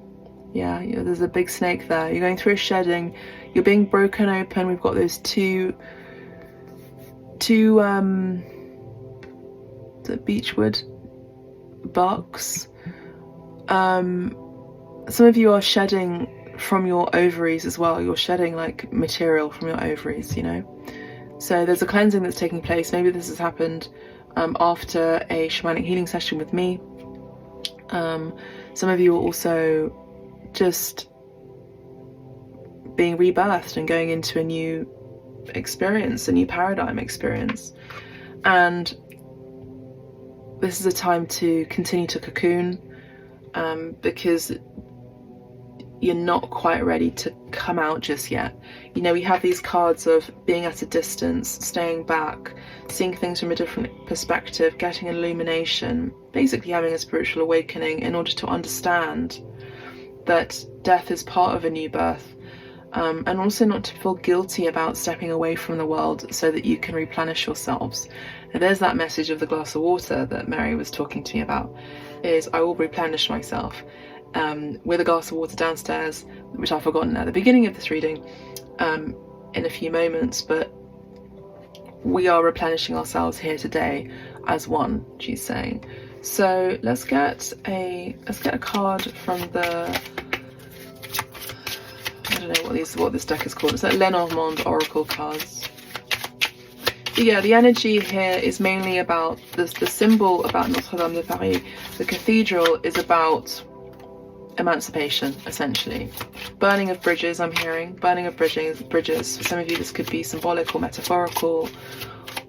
Yeah, there's a big snake there. You're going through a shedding. You're being broken open. We've got those two the beechwood barks. Some of you are shedding from your ovaries as well. You're shedding like material from your ovaries, you know. So there's a cleansing that's taking place. Maybe this has happened after a shamanic healing session with me. Some of you are also just being rebirthed and going into a new experience, a new paradigm experience. And this is a time to continue to cocoon, because you're not quite ready to come out just yet. You know, we have these cards of being at a distance, staying back, seeing things from a different perspective, getting an illumination, basically having a spiritual awakening in order to understand that death is part of a new birth, and also not to feel guilty about stepping away from the world so that you can replenish yourselves. And there's that message of the glass of water that Mary was talking to me about, is I will replenish myself. With a glass of water downstairs, which I've forgotten at the beginning of this reading, in a few moments, but we are replenishing ourselves here today as one, she's saying. So let's get a card from the, I don't know what this deck is called. It's like Lenormand Oracle cards. But yeah, the energy here is mainly about the symbol about Notre Dame de Paris. The cathedral is about emancipation, essentially. Burning of bridges, I'm hearing. Burning of bridges. For some of you, this could be symbolic or metaphorical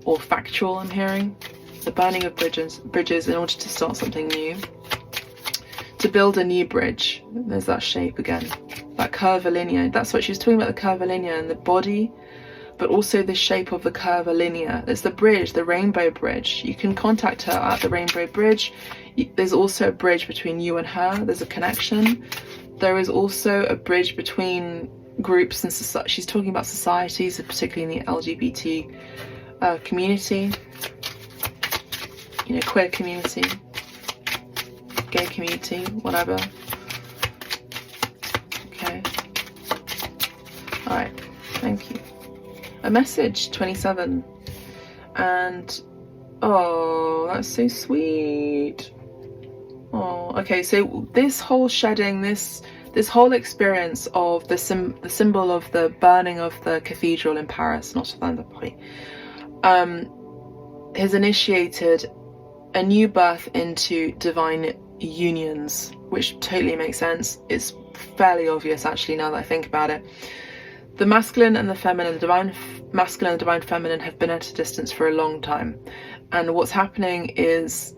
or factual, I'm hearing. The burning of bridges in order to start something new. To build a new bridge. There's that shape again. That curvilinear. That's what she was talking about, the curvilinear and the body, but also the shape of the curvilinear. There's the bridge, the rainbow bridge. You can contact her at the rainbow bridge. There's also a bridge between you and her. There's a connection. There is also a bridge between groups and society. She's talking about societies, particularly in the LGBT community. You know, queer community, gay community, whatever. Okay. Alright, thank you. A message, 27. And, oh, that's so sweet. Oh, okay, so this whole shedding, this whole experience of the symbol of the burning of the cathedral in Paris, Notre Dame de Paris, has initiated a new birth into divine unions, which totally makes sense. It's fairly obvious actually now that I think about it. The masculine and the feminine, the divine masculine and divine feminine have been at a distance for a long time. And what's happening is,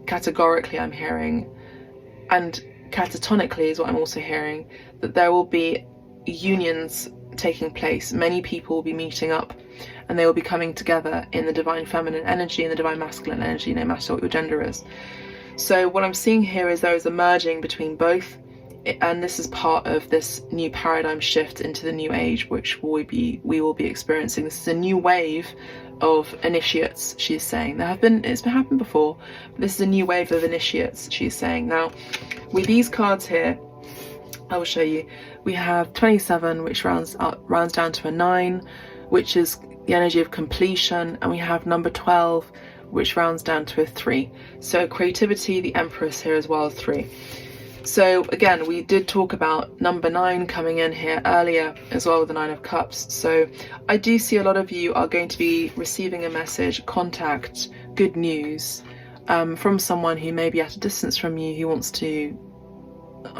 categorically I'm hearing, and catatonically is what I'm also hearing, that there will be unions taking place. Many people will be meeting up and they will be coming together in the divine feminine energy and the divine masculine energy, no matter what your gender is. So what I'm seeing here is there is a merging between both, and this is part of this new paradigm shift into the new age, which we will be experiencing. This is a new wave of initiates, she's saying. It's been happened before, but this is a new wave of initiates, she's saying. Now, with these cards here, I will show you. We have 27, which rounds down to a 9, which is the energy of completion, and we have number 12, which rounds down to a 3. So creativity, the Empress here as well, 3. So again, we did talk about number 9 coming in here earlier as well with the 9 of Cups. So I do see a lot of you are going to be receiving a message, contact, good news, from someone who may be at a distance from you, who wants to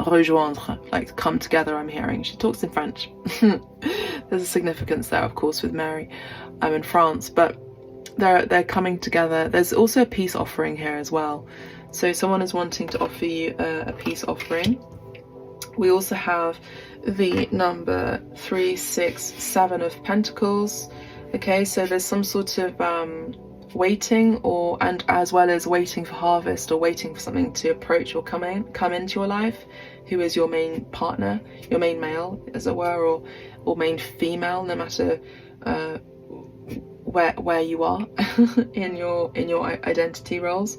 rejoindre, like come together. I'm hearing she talks in French. There's a significance there, of course, with Mary in France, but they're coming together. There's also a peace offering here as well, so someone is wanting to offer you a peace offering. We also have the number 3, 6, 7 of Pentacles. Okay, so there's some sort of waiting, and as well as waiting for harvest, or waiting for something to approach or come into your life. Who is your main partner, your main male, as it were, or main female, no matter where you are in your identity roles.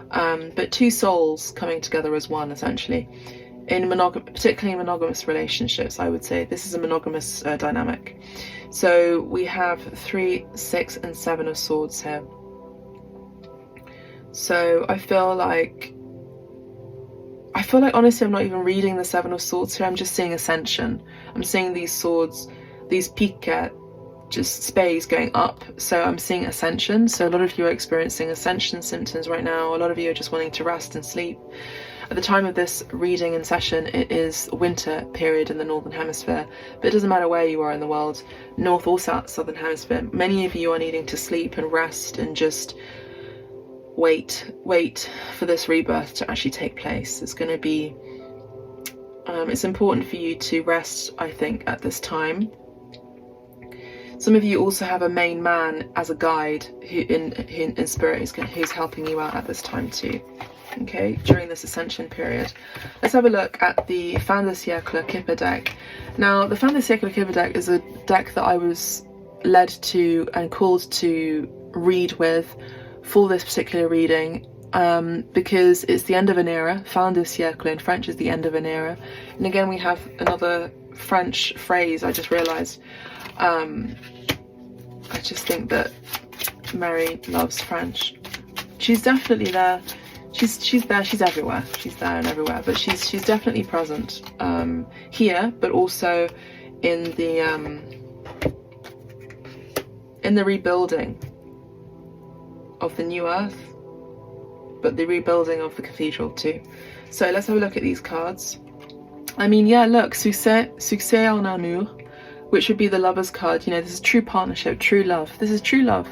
But two souls coming together as one, essentially, particularly in monogamous relationships. I would say this is a monogamous dynamic. So we have 3, 6, and 7 of Swords here. So I feel like honestly I'm not even reading the 7 of Swords here. I'm just seeing ascension. I'm seeing these swords, these piquet, just spades going up. So I'm seeing ascension. So a lot of you are experiencing ascension symptoms right now. A lot of you are just wanting to rest and sleep. At the time of this reading and session, it is winter period in the Northern Hemisphere, but it doesn't matter where you are in the world, North or Southern Hemisphere. Many of you are needing to sleep and rest and just wait for this rebirth to actually take place. It's going to be, it's important for you to rest, I think, at this time. Some of you also have a main man as a guide who in spirit who's helping you out at this time too. Okay, during this ascension period. Let's have a look at the Fin de Siècle Kipper deck. Now, the Fin de Siècle Kipper deck is a deck that I was led to and called to read with for this particular reading, because it's the end of an era. Fin de siècle in French is the end of an era. And again, we have another French phrase I just realised. I just think that Mary loves French. She's definitely there. She's there, she's everywhere. She's there and everywhere, but she's definitely present here, but also in the rebuilding of the new earth, but the rebuilding of the cathedral too. So let's have a look at these cards. I mean, yeah, look, succès en amour, which would be the lover's card. You know, this is true partnership, true love. This is true love.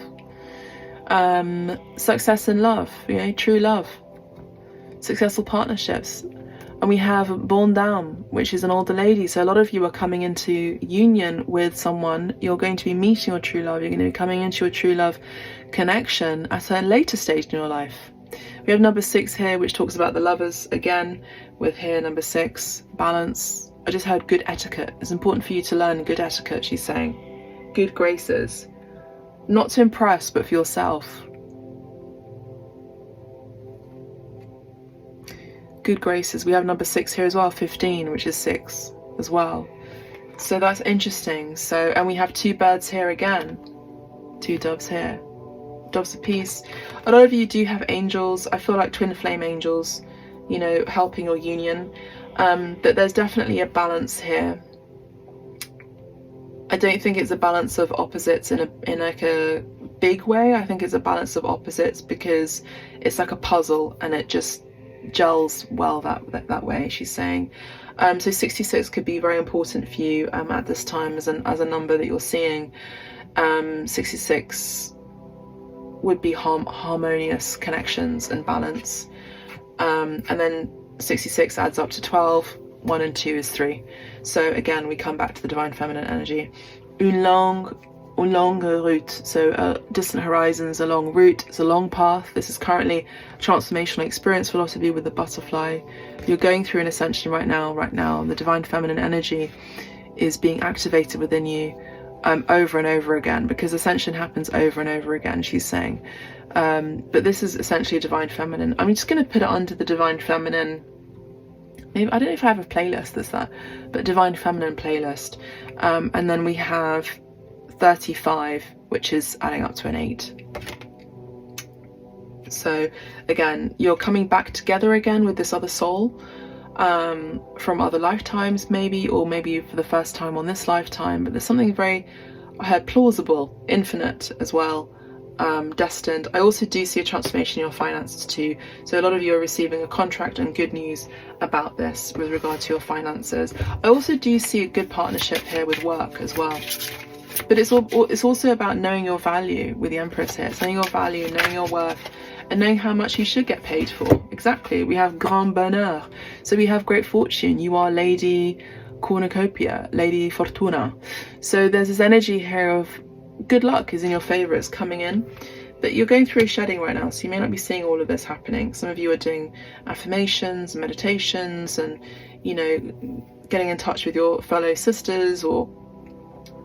Success in love, you know, true love. Successful partnerships. And we have Bonne Dame, which is an older lady. So a lot of you are coming into union with someone. You're going to be meeting your true love. You're going to be coming into your true love connection at a later stage in your life. We have number 6 here, which talks about the lovers again, with here number 6, balance. I just heard good etiquette. It's important for you to learn good etiquette, she's saying. Good graces. Not to impress, but for yourself. Good graces. We have number 6 here as well, 15, which is 6 as well. So that's interesting. So, and we have 2 birds here again. 2 doves here. Doves of peace. A lot of you do have angels. I feel like twin flame angels, you know, helping your union. But there's definitely a balance here. I don't think it's a balance of opposites in like a big way. I think it's a balance of opposites because it's like a puzzle and it just gels well that way, she's saying. So 66 could be very important for you at this time as a number that you're seeing. 66 would be harmonious connections and balance. And then 66 adds up to 12. 1 and 2 is 3. So again, we come back to the divine feminine energy. Une longue route. So distant horizons, a long route. It's a long path. This is currently a transformational experience for a lot of you with the butterfly. You're going through an ascension right now. The divine feminine energy is being activated within you over and over again, because ascension happens over and over again, she's saying. But this is essentially a divine feminine. I'm just going to put it under the divine feminine. Maybe, I don't know if I have a playlist that's that, but divine feminine playlist. And then we have 35, which is adding up to an 8. So again, you're coming back together again with this other soul from other lifetimes maybe, or maybe for the first time on this lifetime. But there's something very, I heard plausible, infinite as well, destined. I also do see a transformation in your finances too. So a lot of you are receiving a contract and good news about this with regard to your finances. I also do see a good partnership here with work as well. But it's also about knowing your value with the Empress here. It's knowing your value, knowing your worth, and knowing how much you should get paid for. Exactly. We have grand bonheur. So we have great fortune. You are Lady Cornucopia, Lady Fortuna. So there's this energy here of good luck is in your favor, it's coming in. But you're going through a shedding right now, so you may not be seeing all of this happening. Some of you are doing affirmations, meditations, and, you know, getting in touch with your fellow sisters or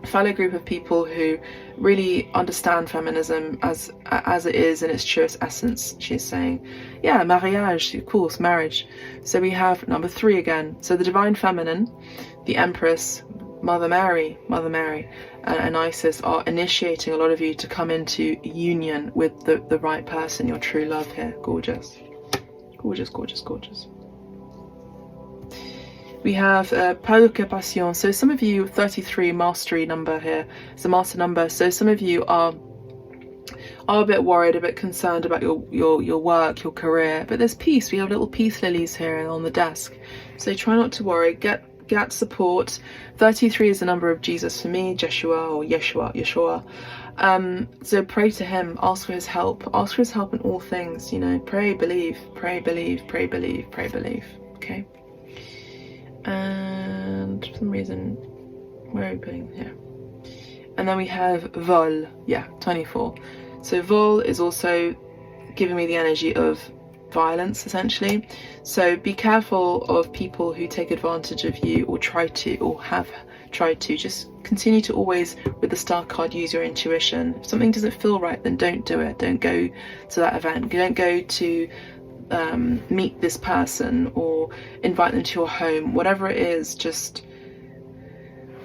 fellow group of people who really understand feminism as it is in its truest essence. She's saying, yeah, mariage, of course, marriage. So we have number 3 again. So the divine feminine, the Empress, Mother Mary, and Isis are initiating a lot of you to come into union with the right person, your true love here. Gorgeous, gorgeous, gorgeous, gorgeous. We have Préoccupation. So some of you, 33 mastery number here. It's a master number. So some of you are a bit worried, a bit concerned about your work, your career. But there's peace. We have little peace lilies here on the desk. So try not to worry. Get support. 33 is the number of Jesus for me, Jeshua or Yeshua. So pray to him, ask for his help. Ask for his help in all things, you know. Pray, believe, pray, believe, pray, believe, pray, believe. Okay. And for some reason, where are we putting here? And then we have Vol, yeah, 24. So Vol is also giving me the energy of violence, essentially. So be careful of people who take advantage of you or try to, or have tried to. Just continue to always, with the star card, use your intuition. If something doesn't feel right, then don't do it. Don't go to that event. Don't go to meet this person or invite them to your home. Whatever it is, just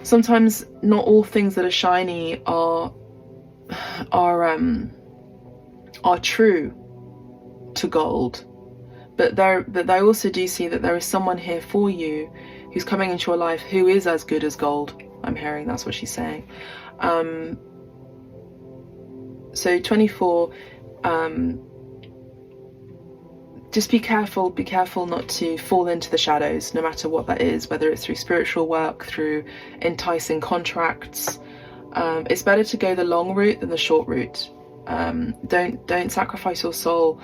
sometimes not all things that are shiny are true to gold, but I also do see that there is someone here for you who's coming into your life who is as good as gold. I'm hearing that's what she's saying. So 24, just be careful not to fall into the shadows, no matter what that is, whether it's through spiritual work, through enticing contracts. It's better to go the long route than the short route. Don't sacrifice your soul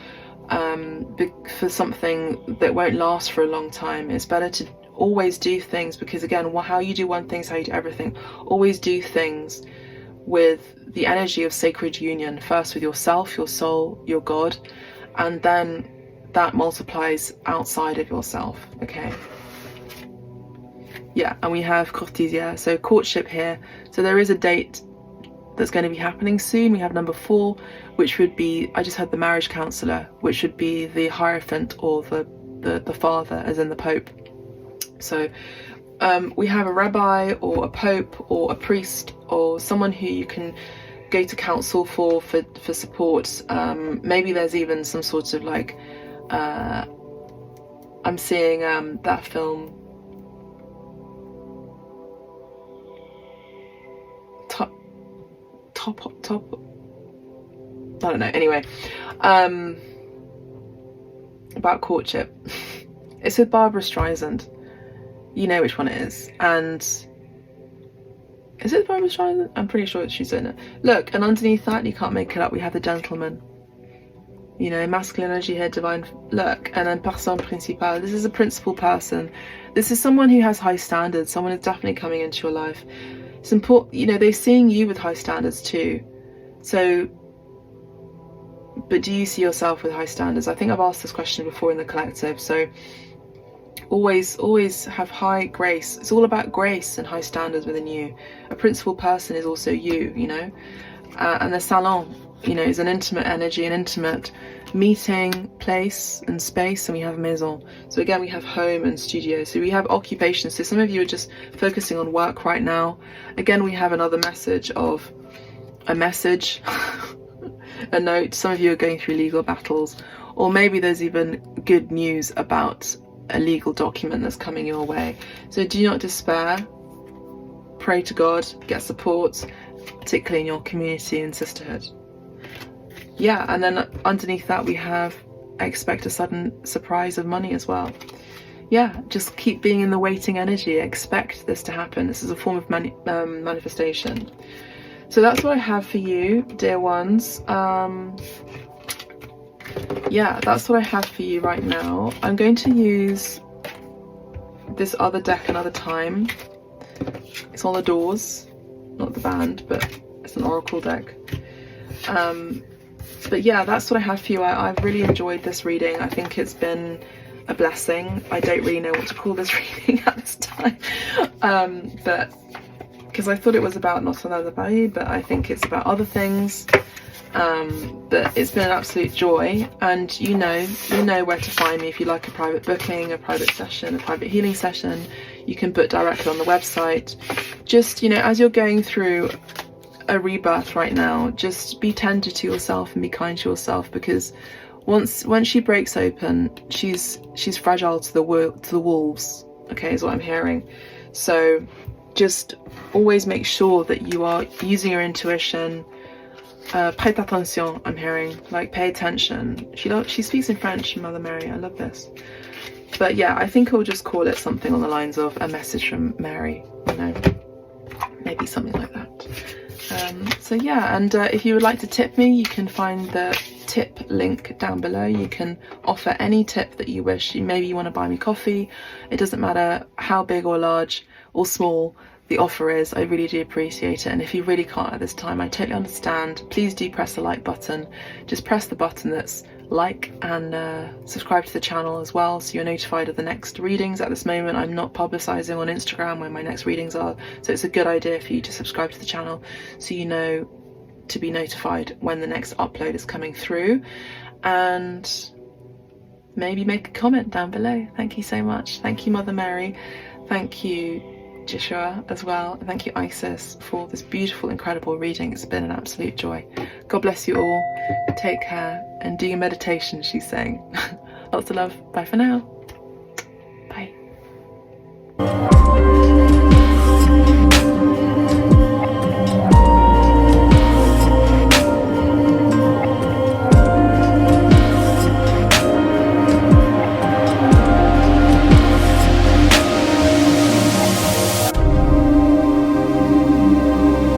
for something that won't last for a long time. It's better to always do things, because again, how you do one thing is how you do everything. Always do things with the energy of sacred union, first with yourself, your soul, your God, and then that multiplies outside of yourself. Okay. Yeah, and we have courtisia, so courtship here. So there is a date that's going to be happening soon. We have number 4, which would be, I just had the marriage counselor, which would be the Hierophant or the father, as in the Pope. So we have a rabbi or a pope or a priest or someone who you can go to counsel for support. Maybe there's even some sort of like, I'm seeing that film top I don't know, anyway, about courtship. It's with Barbara Streisand. You know which one it is. And is it Barbara Streisand? I'm pretty sure she's in it. Look, and underneath that, you can't make it up, we have the gentleman. You know, masculine energy here, divine. Look, and then personne principale. This is a principal person. This is someone who has high standards. Someone is definitely coming into your life. It's important, you know, they're seeing you with high standards too. So, but do you see yourself with high standards? I think I've asked this question before in the collective. So always have high grace. It's all about grace and high standards within you. A principal person is also you, you know. And the salon, you know, is an intimate energy, an intimate meeting place and space. And we have maison. So again, we have home and studio. So we have occupation. So some of you are just focusing on work right now. Again, we have another message of a message, a note. Some of you are going through legal battles, or maybe there's even good news about a legal document that's coming your way. So do not despair. Pray to God, get support, particularly in your community and sisterhood. yeah, and then underneath that we have expect a sudden surprise of money as well. Yeah, just keep being in the waiting energy. Expect this to happen. This is a form of manifestation. So that's what I have for you, dear ones. Yeah, that's what I have for you right now. I'm going to use this other deck another time. It's on the doors, not the band, but it's an oracle deck. But yeah, that's what I have for you. I've really enjoyed this reading. I think it's been a blessing. I don't really know what to call this reading at this time, but because I thought it was about Notre Dame de Paris, but I think it's about other things. But it's been an absolute joy, and you know where to find me if you like a private booking, a private session, a private healing session. You can book directly on the website. Just, you know, as you're going through a rebirth right now, just be tender to yourself and be kind to yourself, because once she breaks open, she's fragile to the wolves. Okay, is what I'm hearing. So just always make sure that you are using your intuition. Prête attention, I'm hearing, like pay attention. She speaks in French, Mother Mary. I love this. But yeah, I think I'll just call it something on the lines of a message from Mary, you know, maybe something like that. So yeah, and if you would like to tip me, you can find the tip link down below. You can offer any tip that you wish. Maybe you want to buy me coffee. It doesn't matter how big or large or small the offer is. I really do appreciate it. And if you really can't at this time, I totally understand. Please do press the like button. Just press the button that's like, and subscribe to the channel as well, so you're notified of the next readings. At this moment, I'm not publicizing on Instagram when my next readings are, so it's a good idea for you to subscribe to the channel so you know to be notified when the next upload is coming through, and maybe make a comment down below. Thank you so much. Thank you, Mother Mary. Thank you, Joshua, as well. Thank you, Isis, for this beautiful, incredible reading. It's been an absolute joy. God bless you all. Take care and do your meditation, she's saying. Lots of love. Bye for now.